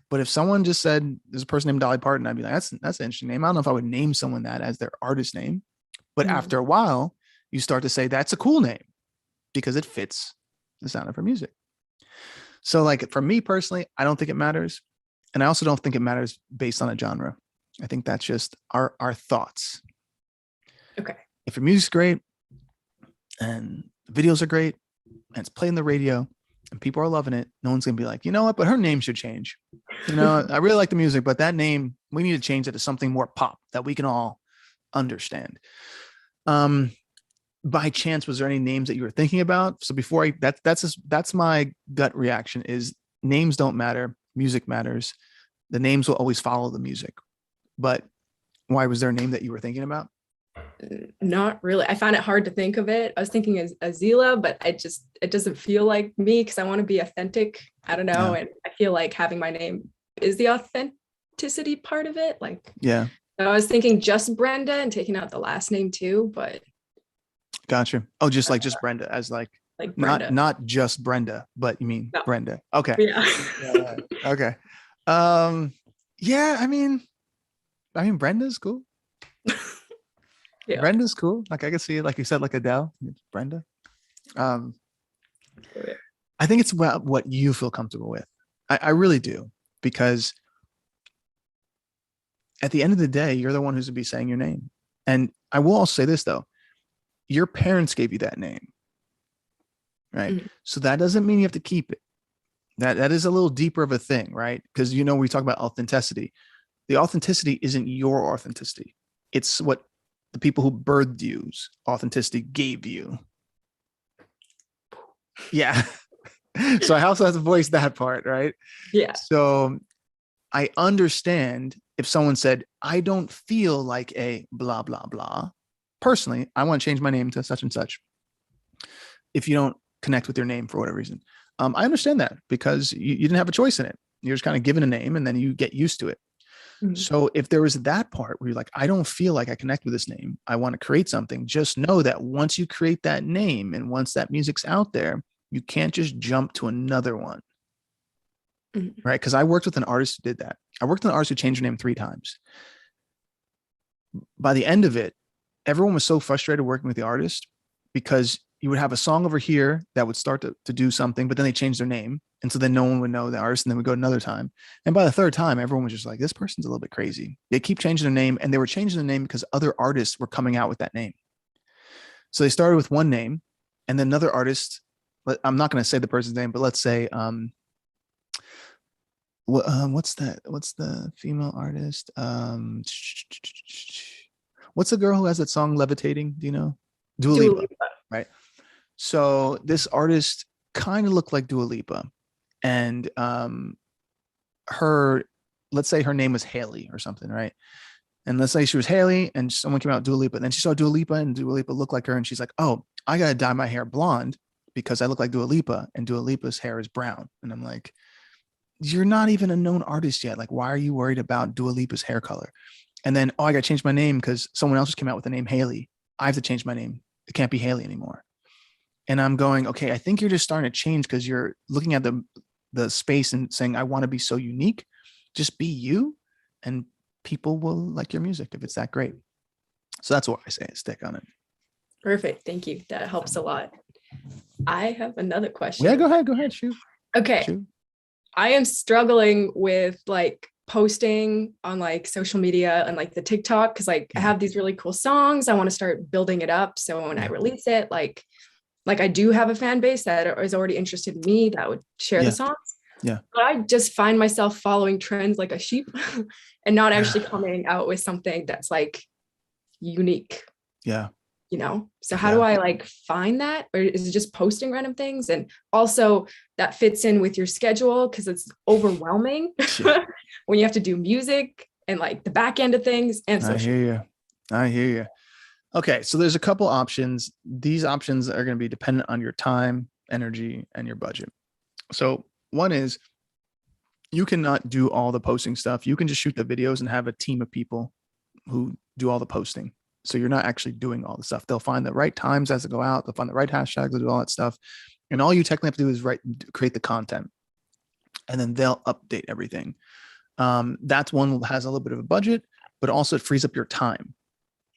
But if someone just said there's a person named Dolly Parton, I'd be like, that's an interesting name. I don't know if I would name someone that as their artist name. But after a while, you start to say that's a cool name because it fits the sound of her music. So like, for me personally, I don't think it matters. And I also don't think it matters based on a genre. I think that's just our thoughts. Okay. If your music's great, and the videos are great and it's playing the radio and people are loving it, no one's gonna be like, you know what, but her name should change. You know, I really like the music, but that name, we need to change it to something more pop that we can all understand. By chance, was there any names that you were thinking about? So before that's my gut reaction is names don't matter. Music matters. The names will always follow the music. But why was there a name that you were thinking about? Not really. I found it hard to think of it. I was thinking as Azila, but it doesn't feel like me because I want to be authentic. I don't know. Yeah. And I feel like having my name is the authenticity part of it. Like, Yeah. I was thinking just Brenda and taking out the last name too, but Gotcha. Oh, just Brenda as like Brenda. not just Brenda, but you mean No. Brenda. Okay. Yeah. Yeah, okay. Yeah, I mean Brenda's cool. Yeah. Brenda's cool. Like I could see it, like you said, like Adele, Brenda. I think it's about what you feel comfortable with. I really do, because at the end of the day, you're the one who's gonna be saying your name. And I will also say this though, your parents gave you that name, right? Mhm. So that doesn't mean you have to keep it. That is a little deeper of a thing, right? Because we talk about authenticity. The authenticity isn't your authenticity. It's what the people who birthed you's authenticity gave you. Yeah. So I also have to voice that part, right? Yeah. So I understand if someone said, I don't feel like a blah, blah, blah. Personally, I want to change my name to such and such. If you don't connect with your name for whatever reason, I understand that, because you didn't have a choice in it. You're just kind of given a name and then you get used to it. Mhm. So if there was that part where you're like, I don't feel like I connect with this name, I want to create something, just know that once you create that name and once that music's out there, you can't just jump to another one. Mhm. Right? Because I worked with an artist who did that. I worked with an artist who changed her name 3 times. By the end of it, everyone was so frustrated working with the artist, because you would have a song over here that would start to do something, but then they changed their name. And so then no one would know the artist, and then we go another time. And by the 3rd time, everyone was just like, this person's a little bit crazy. They keep changing their name, and they were changing the name because other artists were coming out with that name. So they started with one name, and then another artist, I'm not going to say the person's name, but let's say, what's that? What's the female artist? What's the girl who has that song Levitating? Do you know? Dua Lipa, right? So this artist kind of looked like Dua Lipa, and let's say her name was Haley or something, right? And let's say she was Haley and someone came out Dua Lipa, and then she saw Dua Lipa and Dua Lipa looked like her, and she's like, oh, I gotta dye my hair blonde because I look like Dua Lipa and Dua Lipa's hair is brown. And I'm like, you're not even a known artist yet. Like, why are you worried about Dua Lipa's hair color? And then, oh, I got to change my name because someone else just came out with the name Haley. I have to change my name. It can't be Haley anymore. And I'm going, okay, I think you're just starting to change because you're looking at the space and saying, I want to be so unique. Just be you, and people will like your music if it's that great. So that's what I say, stick on it. Perfect. Thank you. That helps a lot. I have another question. Yeah, go ahead. Shoot. Okay. Shoot. I am struggling with like posting on like social media and like the TikTok, because like I have these really cool songs. I want to start building it up. So when I release it, like I do have a fan base that is already interested in me that would share the songs. Yeah. But I just find myself following trends like a sheep and not actually coming out with something that's like unique. Yeah. So how do I like find that? Or is it just posting random things? And also that fits in with your schedule, because it's overwhelming when you have to do music and like the back end of things. And I hear you. Okay. So there's a couple options. These options are going to be dependent on your time, energy, and your budget. So one is, you cannot do all the posting stuff. You can just shoot the videos and have a team of people who do all the posting. So you're not actually doing all the stuff. They'll find the right times as they go out. They'll find the right hashtags. They'll do all that stuff. And all you technically have to do is create the content, and then they'll update everything. That's one that has a little bit of a budget, but also it frees up your time.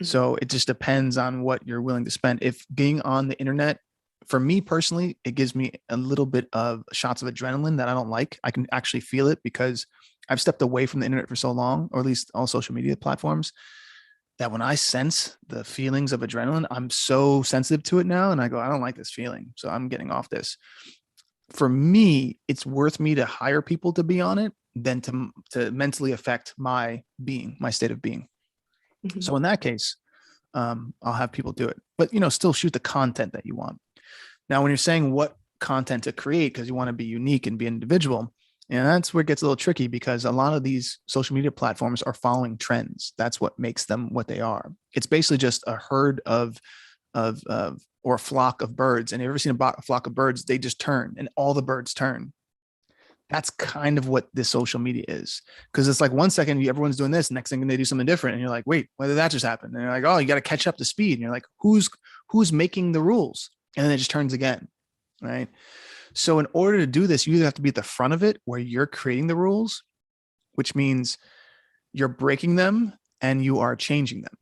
So it just depends on what you're willing to spend. If being on the internet, for me personally, it gives me a little bit of shots of adrenaline that I don't like. I can actually feel it because I've stepped away from the internet for so long, or at least all social media platforms, that when I sense the feelings of adrenaline, I'm so sensitive to it now. And I go, I don't like this feeling. So I'm getting off this. For me, it's worth me to hire people to be on it than to mentally affect my being, my state of being. Mhm. So in that case, I'll have people do it, but still shoot the content that you want. Now, when you're saying what content to create, because you want to be unique and be an individual, and that's where it gets a little tricky, because a lot of these social media platforms are following trends. That's what makes them what they are. It's basically just a herd or a flock of birds. And have you ever seen a flock of birds? They just turn, and all the birds turn. That's kind of what this social media is, because it's like 1 second everyone's doing this, next thing they do something different, and you're like, wait, why did that just happen? And you're like, oh, you got to catch up to speed. And you're like, who's making the rules? And then it just turns again, right? So in order to do this, you either have to be at the front of it, where you're creating the rules, which means you're breaking them and you are changing them.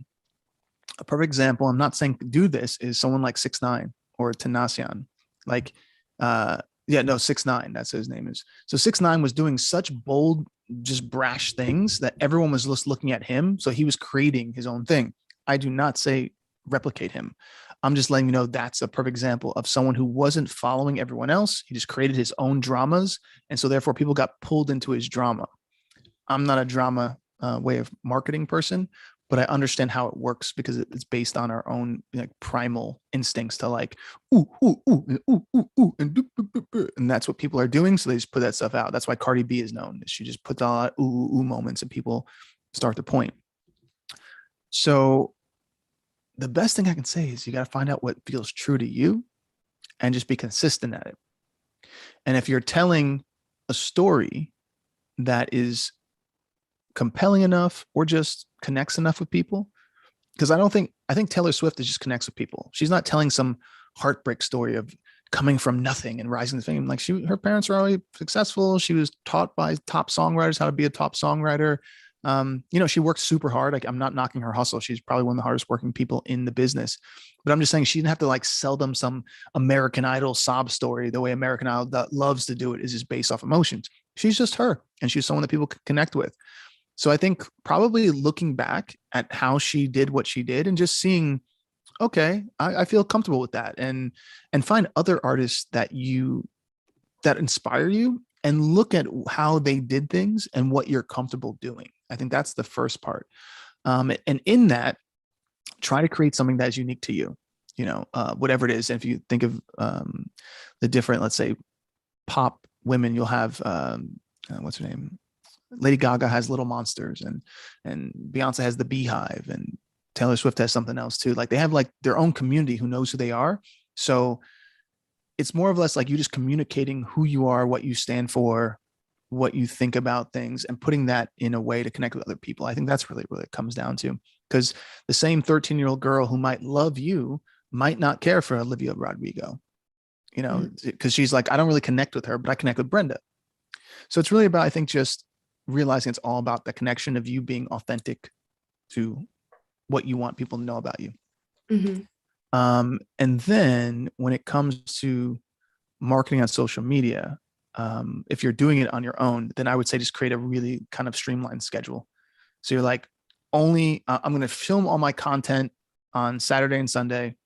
A perfect example, I'm not saying do this, is someone like 6ix9ine or Tenasian. Like, 6ix9ine, that's what his name is. So 6ix9ine was doing such bold, just brash things that everyone was just looking at him. So he was creating his own thing. I do not say replicate him. I'm just letting you know that's a perfect example of someone who wasn't following everyone else. He just created his own dramas. And so therefore people got pulled into his drama. I'm not a drama way of marketing person, but I understand how it works, because it's based on our own primal instincts to like, ooh, ooh, ooh, and ooh, ooh, ooh, and that's what people are doing. So they just put that stuff out. That's why Cardi B is known. She just puts a lot of ooh, ooh, ooh moments, and people start to point. So the best thing I can say is you got to find out what feels true to you and just be consistent at it. And if you're telling a story that is compelling enough or just connects enough with people, because I think Taylor Swift just connects with people. She's not telling some heartbreak story of coming from nothing and rising to fame. Like her parents were already successful. She was taught by top songwriters how to be a top songwriter. She worked super hard. Like, I'm not knocking her hustle. She's probably one of the hardest working people in the business, but I'm just saying she didn't have to like sell them some American Idol sob story. The way American Idol loves to do it is just based off emotions. She's just her, and she's someone that people could connect with. So I think probably looking back at how she did what she did and just seeing, okay, I feel comfortable with that, and find other artists that inspire you, and look at how they did things and what you're comfortable doing. I think that's the first part. And in that, try to create something that is unique to you, whatever it is. And if you think of the different, let's say, pop women, you'll have, what's her name? Lady Gaga has Little Monsters, and Beyonce has the Beehive, and Taylor Swift has something else too. Like, they have like their own community who knows who they are. So it's more or less like you just communicating who you are, what you stand for, what you think about things, and putting that in a way to connect with other people. I think that's really what it comes down to, because the same 13-year-old girl who might love you might not care for Olivia Rodrigo, because she's like, I don't really connect with her, but I connect with Brenda. So it's really about, I think, just realizing it's all about the connection of you being authentic to what you want people to know about you. Mhm. And then when it comes to marketing on social media, if you're doing it on your own, then I would say just create a really kind of streamlined schedule. So you're like, I'm going to film all my content on Saturday and Sunday,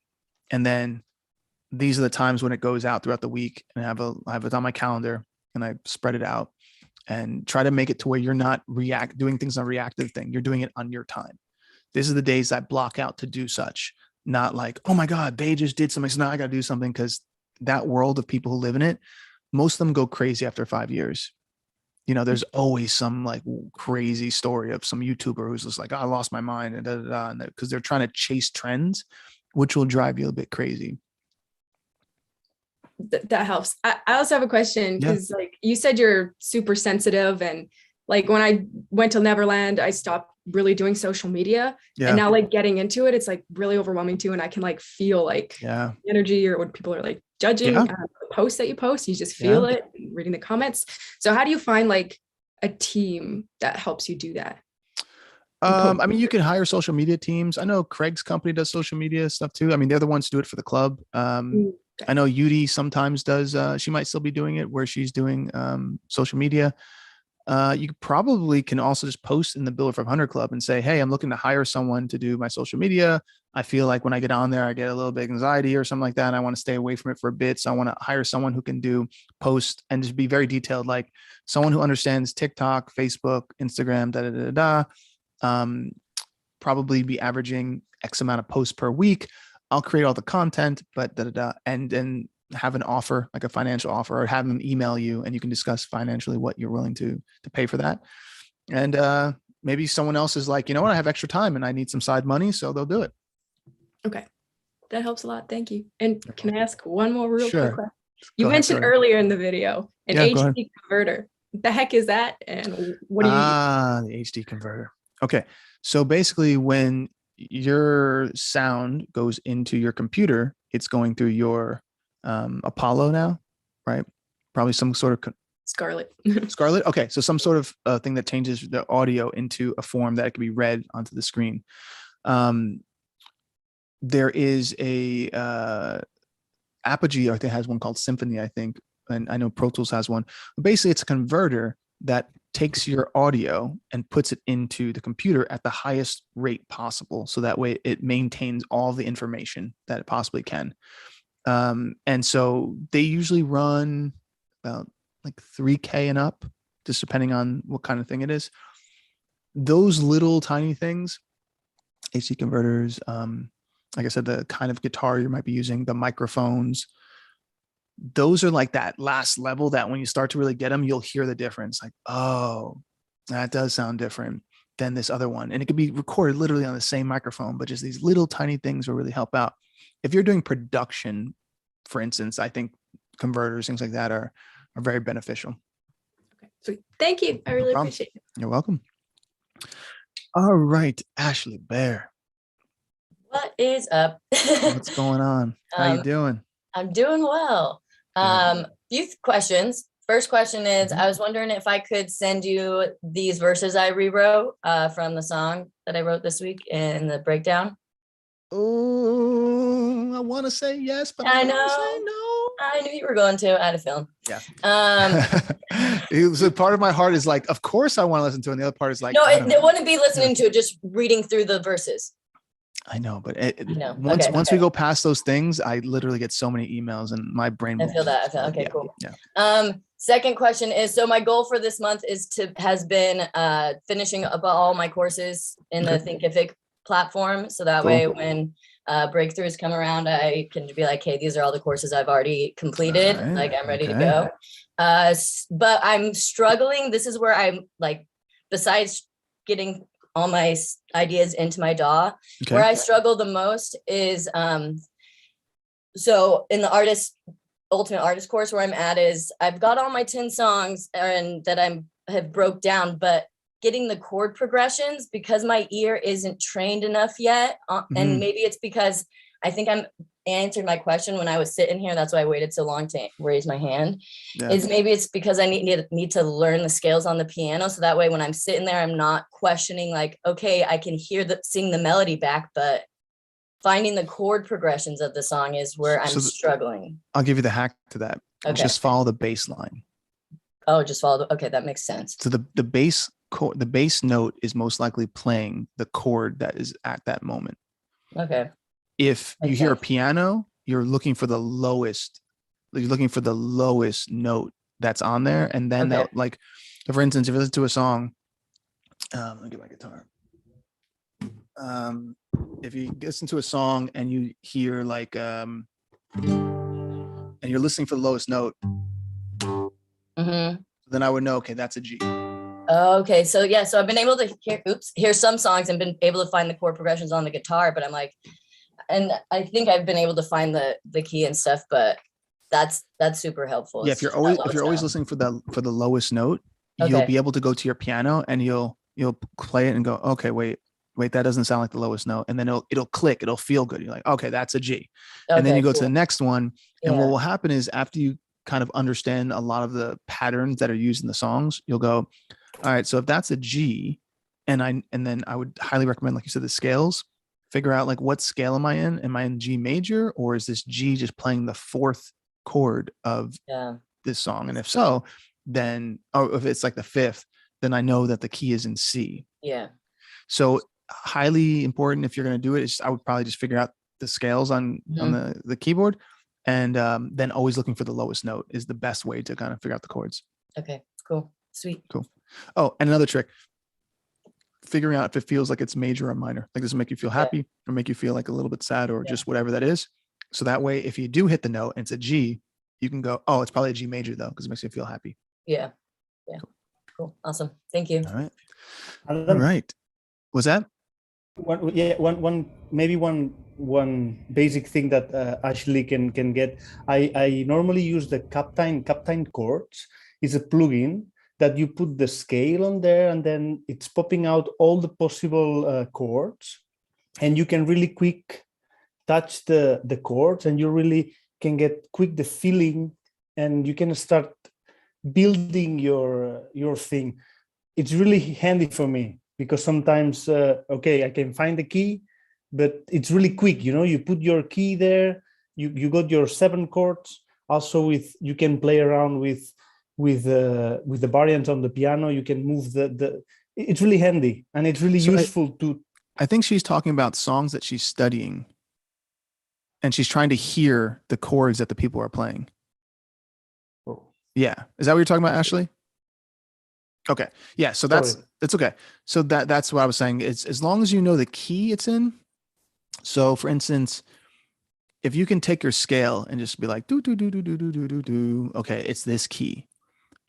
and then these are the times when it goes out throughout the week, and I have it on my calendar, and I spread it out, and try to make it to where you're not doing things on a reactive thing. You're doing it on your time. This is the days I block out to do such, not like, oh my God, they just did something, so now I got to do something. Because that world of people who live in it, most of them go crazy after 5 years. There's always some like crazy story of some YouTuber who's just like, oh, I lost my mind, and because they're trying to chase trends, which will drive you a bit crazy. That helps. I also have a question, Yeah. because like you said, you're super sensitive, and like when I went to Neverland, I stopped really doing social media, Yeah. and now like getting into it, it's like really overwhelming too, and I can like feel like Yeah. the energy, or when people are like judging Yeah. the posts that you post, you just feel it, reading the comments. So how do you find like a team that helps you do that? I mean, you can hire social media teams. I know Craig's company does social media stuff too. I mean, they're the ones who do it for the club. I know Yudi sometimes does. She might still be doing it, where she's doing social media. You probably can also just post in the Billboard 500 Club and say, hey, I'm looking to hire someone to do my social media. I feel like when I get on there, I get a little bit of anxiety or something like that. And I want to stay away from it for a bit. So I want to hire someone who can do post and just be very detailed, like someone who understands TikTok, Facebook, Instagram, da da da da. Probably be averaging X amount of posts per week. I'll create all the content, but da da da, and then have an offer, like a financial offer, or have them email you, and you can discuss financially what you're willing to pay for that. And maybe someone else is like, you know what, I have extra time and I need some side money, so they'll do it. Okay. That helps a lot. Thank you. And can I ask one more real Sure. quick question? You Go ahead, mentioned go ahead. earlier in the video an Yeah, go ahead. HD converter. What the heck is that? And what do you the HD converter. Okay. So basically when your sound goes into your computer, it's going through your Apollo now, right? Probably some sort of Scarlett. Scarlett. Okay. So some sort of thing that changes the audio into a form that can be read onto the screen. There is a Apogee, I think, has one called Symphony, I think, and I know Pro Tools has one. But basically, it's a converter that takes your audio and puts it into the computer at the highest rate possible, so that way it maintains all the information that it possibly can. And so they usually run about like 3K and up, just depending on what kind of thing it is. Those little tiny things, AC converters, like I said, the kind of guitar you might be using, the microphones, those are like that last level that when you start to really get them, you'll hear the difference. Like, oh, that does sound different than this other one. And it could be recorded literally on the same microphone, but just these little tiny things will really help out. If you're doing production, for instance, I think converters, things like that are very beneficial. Okay. Sweet. Thank you. I really problem. appreciate it. You're welcome. All right, Ashley Bear, What is up? what's going on? How you doing? I'm doing well. Few questions. First question is, I was wondering if I could send you these verses I rewrote from the song that I wrote this week in the breakdown. Oh, I want to say yes, but I I know. want to say no. I knew you were going to. I had a feeling. Yeah. So part of my heart is like, of course I want to listen to it. And the other part is like, No, I don't it know. wouldn't be listening to it, just reading through the verses. I know, but know. once Okay, once okay. we go past those things, I literally get so many emails and my brain. I feel that. Okay, yeah, cool. Yeah. Second question is, so my goal for this month has been finishing up all my courses in the Thinkific platform. So that way when breakthroughs come around, I can be like, hey, these are all the courses I've already completed. Right, Like I'm ready to okay. go. But I'm struggling. This is where I'm like, besides getting all my ideas into my DAW, where I struggle the most is, so in the ultimate artist course where I'm at is I've got all my 10 songs and that have broke down, but getting the chord progressions, because my ear isn't trained enough yet. And maybe it's because I think I'm answered my question when I was sitting here. That's why I waited so long to raise my hand. Is maybe it's because I need to learn the scales on the piano. So that way, when I'm sitting there, I'm not questioning like, okay, I can sing the melody back, but finding the chord progressions of the song is where I'm struggling. I'll give you the hack to that. Okay. Just follow the bass line. Oh, just follow. Okay. That makes sense. So the bass chord, the bass note is most likely playing the chord that is at that moment. Okay. If you hear a piano, you're looking for the lowest note that's on there. And then that, like, for instance, if you listen to a song, let me get my guitar. If you listen to a song and you hear like, and you're listening for the lowest note, then I would know, okay, that's a G. Okay. So yeah, so I've been able to hear some songs and been able to find the chord progressions on the guitar, but I'm like, and I think I've been able to find the key and stuff, but that's super helpful. Yeah, if you're always listening for the lowest note, you'll be able to go to your piano and you'll play it and go, okay, wait, that doesn't sound like the lowest note, and then it'll click, it'll feel good. You're like, okay, that's a G, and then you go to the next one, and what will happen is after you kind of understand a lot of the patterns that are used in the songs, you'll go, all right, so if that's a G, and then I would highly recommend, like you said, the scales. Figure out like what scale am I in? Am I in G major, or is this G just playing the fourth chord of this song? And if so, then, or if it's like the fifth, then I know that the key is in C. Yeah. So highly important if you're going to do it. I would probably just figure out the scales on the keyboard, and then always looking for the lowest note is the best way to kind of figure out the chords. Okay, cool. Sweet. Cool. Oh, and another trick, figuring out if it feels like it's major or minor. Like, does it make you feel happy or make you feel like a little bit sad or just whatever that is? So that way, if you do hit the note and it's a G, you can go, oh, it's probably a G major though, because it makes you feel happy. Yeah. Yeah. Cool. Awesome. Thank you. All right. And All then right. Was that? one basic thing that Ashley can get. I normally use the Captain chords. It's a plugin that you put the scale on there, and then it's popping out all the possible chords, and you can really quick touch the chords, and you really can get quick the feeling, and you can start building your thing. It's really handy for me because sometimes I can find the key, but it's really quick. You put your key there, you got your 7 chords. Also you can play around with the variants on the piano. You can move it's really handy, and it's really useful I think she's talking about songs that she's studying, and she's trying to hear the chords that the people are playing. Yeah. Is that what you're talking about, Ashley? Okay. Yeah. So that's okay. So that's what I was saying. It's as long as you know the key it's in. So for instance, if you can take your scale and just be like, do, do, do, do, do, do, do, do, do. Okay. It's this key.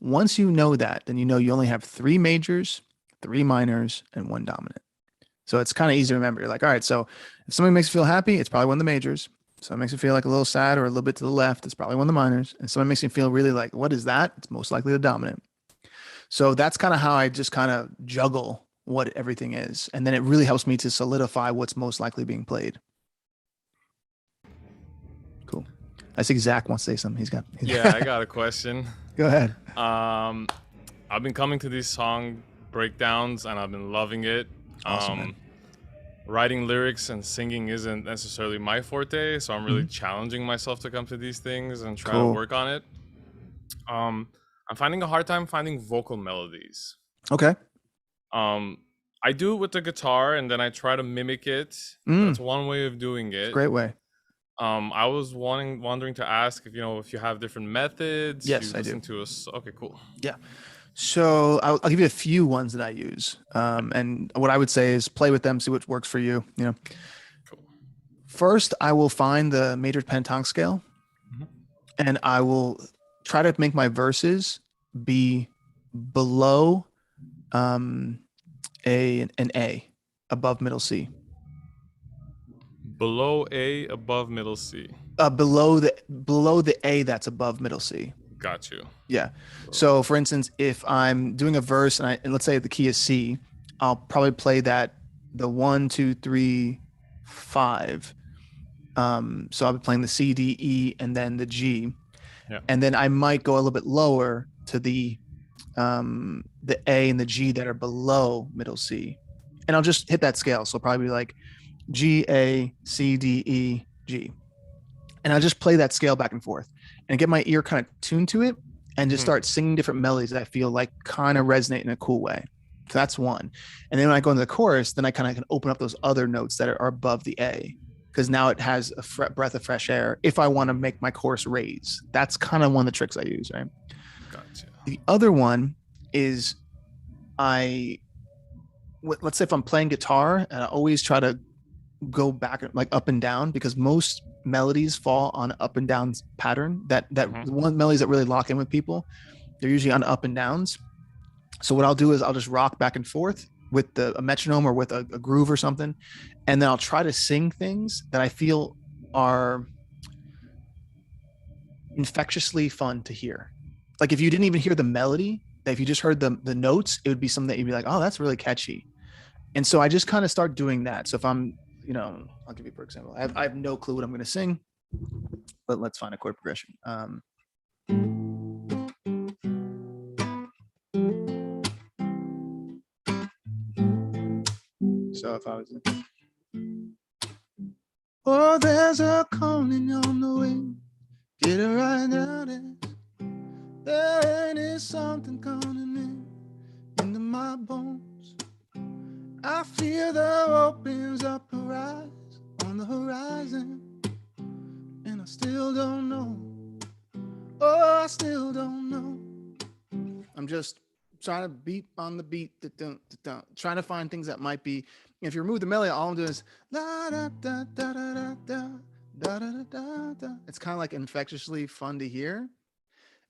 Once you know that, then you know you only have 3 majors, 3 minors, and 1 dominant. So it's kind of easy to remember. You're like, all right, so if something makes you feel happy, it's probably one of the majors. So it makes you feel like a little sad or a little bit to the left, it's probably one of the minors. And something makes you feel really like, what is that? It's most likely the dominant. So that's kind of how I just kind of juggle what everything is. And then it really helps me to solidify what's most likely being played. Cool. I see Zach wants to say something. I got a question. Go ahead. I've been coming to these song breakdowns and I've been loving it. Awesome, man. Writing lyrics and singing isn't necessarily my forte, so I'm really challenging myself to come to these things and try to work on it. I'm finding a hard time finding vocal melodies. Okay. I do it with the guitar and then I try to mimic it. That's one way of doing it. Great way. I was wondering to ask if you have different methods. Yes, I do. Okay, cool. Yeah. So I'll give you a few ones that I use. And what I would say is play with them, see what works for you. Cool. First, I will find the major pentatonic scale, and I will try to make my verses be below an A, above middle C. Below A, above middle C. Below the A that's above middle C. Got you. Yeah. So for instance, if I'm doing a verse and let's say the key is C, I'll probably play the 1, 2, 3, 5. So I'll be playing the C, D, E, and then the G. Yeah. And then I might go a little bit lower to the A and the G that are below middle C. And I'll just hit that scale. So probably like G, A, C, D, E, G. And I'll just play that scale back and forth and get my ear kind of tuned to it and just start singing different melodies that I feel like kind of resonate in a cool way. So that's one. And then when I go into the chorus, then I kind of can open up those other notes that are above the A, because now it has a breath of fresh air if I want to make my chorus raise. That's kind of one of the tricks I use, right? Gotcha. The other one is let's say if I'm playing guitar, and I always try to go back like up and down, because most melodies fall on an up and down pattern. That one melodies that really lock in with people, they're usually on up and downs. So what I'll do is I'll just rock back and forth with a metronome or with a groove or something, and then I'll try to sing things that I feel are infectiously fun to hear. Like if you didn't even hear the melody, if you just heard the notes, it would be something that you'd be like, oh, that's really catchy. And so I just kind of start doing that. So if I'm, I'll give you for example. I have no clue what I'm going to sing, but let's find a chord progression. So if I was, oh, there's a calling on the way, get it right now. There is something coming in the my bones. I feel there opens up a rise on the horizon, and I still don't know. Oh, I still don't know. I'm just trying to beat on the beat, trying to find things that might be. If you remove the melody, all I'm doing is la da da da da da da da da da da. It's kind of like infectiously fun to hear,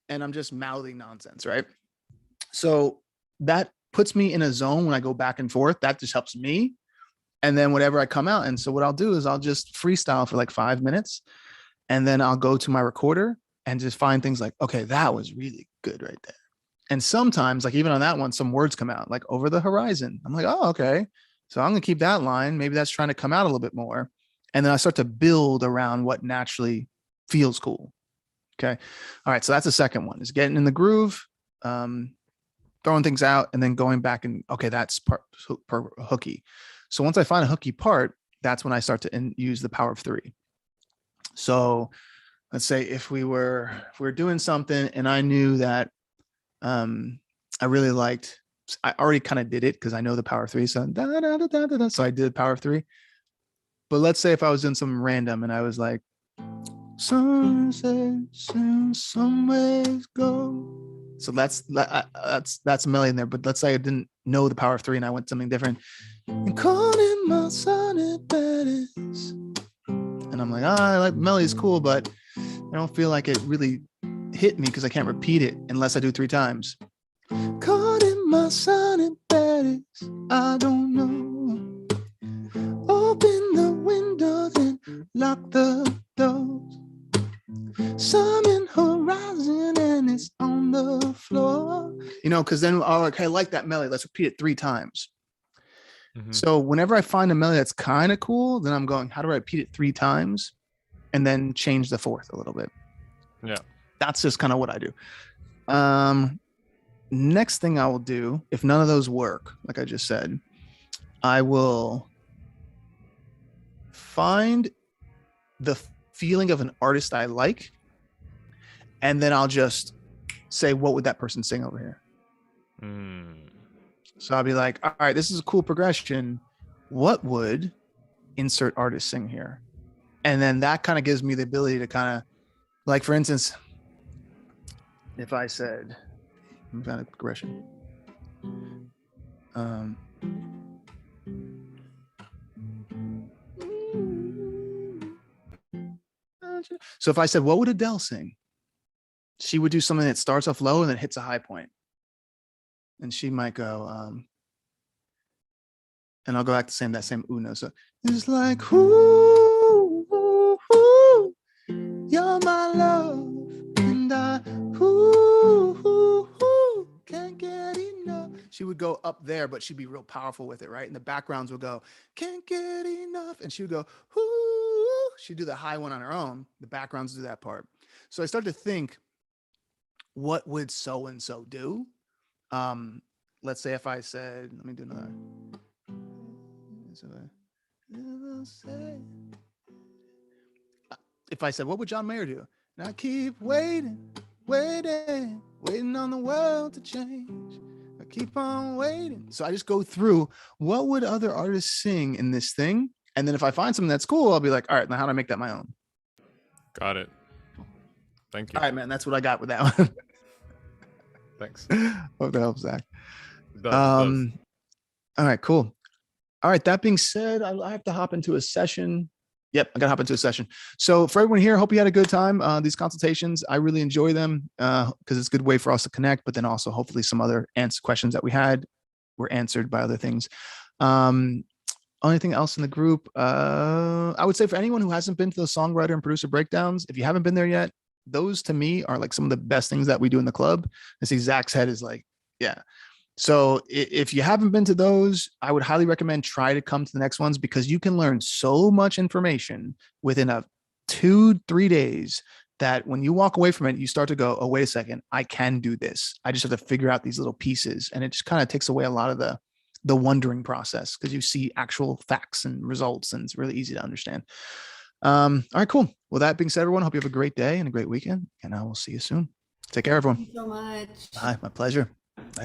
and I'm just mouthing nonsense, right? So that puts me in a zone when I go back and forth. That just helps me. And then whatever I come out. And so what I'll do is I'll just freestyle for like 5 minutes, and then I'll go to my recorder and just find things like, okay, that was really good right there. And sometimes, like even on that one, some words come out like over the horizon. I'm like, oh, okay. So I'm going to keep that line. Maybe that's trying to come out a little bit more. And then I start to build around what naturally feels cool. Okay. All right. So that's the second one, is getting in the groove, throwing things out, and then going back and, okay, that's part hooky. So once I find a hooky part, that's when I start to use the power of 3. So let's say if we were doing something and I knew that I really liked, I already kind of did it because I know the power of 3. So, so I did the power of 3. But let's say if I was doing something random and I was like, sunset, some ways go. So that's a melody in there. But let's say I didn't know the power of 3 and I went something different. And calling my son at Betty's. And I'm like, I like melody's cool, but I don't feel like it really hit me because I can't repeat it unless I do 3 times. Calling my son at Betty's. I don't know. Open the windows and lock the doors. Summon horizon and it's on the floor. You know, because then I'll like, hey, I like that melody. Let's repeat it 3 times. Mm-hmm. So whenever I find a melody that's kind of cool, then I'm going, how do I repeat it 3 times? And then change the 4th a little bit. Yeah. That's just kind of what I do. Next thing I will do, if none of those work, like I just said, I will find the feeling of an artist I like, and then I'll just say, what would that person sing over here? So I'll be like, all right, this is a cool progression. What would insert artist sing here? And then that kind of gives me the ability to kind of, like, for instance, if I said, I'm trying to progression. So if I said, what would Adele sing? She would do something that starts off low and then hits a high point. And she might go, and I'll go back to that same Uno. So it's like, ooh, ooh, ooh, you're my love. And I, ooh, ooh, ooh, can't get enough. She would go up there, but she'd be real powerful with it, right? And the backgrounds would go, can't get enough. And she would go, ooh, she'd do the high one on her own. The backgrounds do that part. So I started to think, what would so-and-so do? Let's say if I said, let me do another. If I said, what would John Mayer do? And I keep waiting on the world to change. I keep on waiting. So I just go through, what would other artists sing in this thing? And then if I find something that's cool, I'll be like, all right, now how do I make that my own? Got it. Thank you. All right, man, that's what I got with that one. Thanks. Hope that helps, Zach. Does. All right, cool. All right, that being said, I have to hop into a session. Yep, I got to hop into a session. So for everyone here, hope you had a good time. These consultations, I really enjoy them because it's a good way for us to connect, but then also hopefully some other questions that we had were answered by other things. Anything else in the group? I would say for anyone who hasn't been to those songwriter and producer breakdowns, if you haven't been there yet, those to me are like some of the best things that we do in the club. I see Zach's head is like, yeah. So if you haven't been to those, I would highly recommend try to come to the next ones because you can learn so much information within 2-3 days that when you walk away from it, you start to go, oh, wait a second, I can do this. I just have to figure out these little pieces. And it just kind of takes away a lot of the wondering process because you see actual facts and results and it's really easy to understand. All right, cool. Well, that being said, everyone, hope you have a great day and a great weekend and I will see you soon. Take care, everyone. Thank you so much. Bye. My pleasure. Later.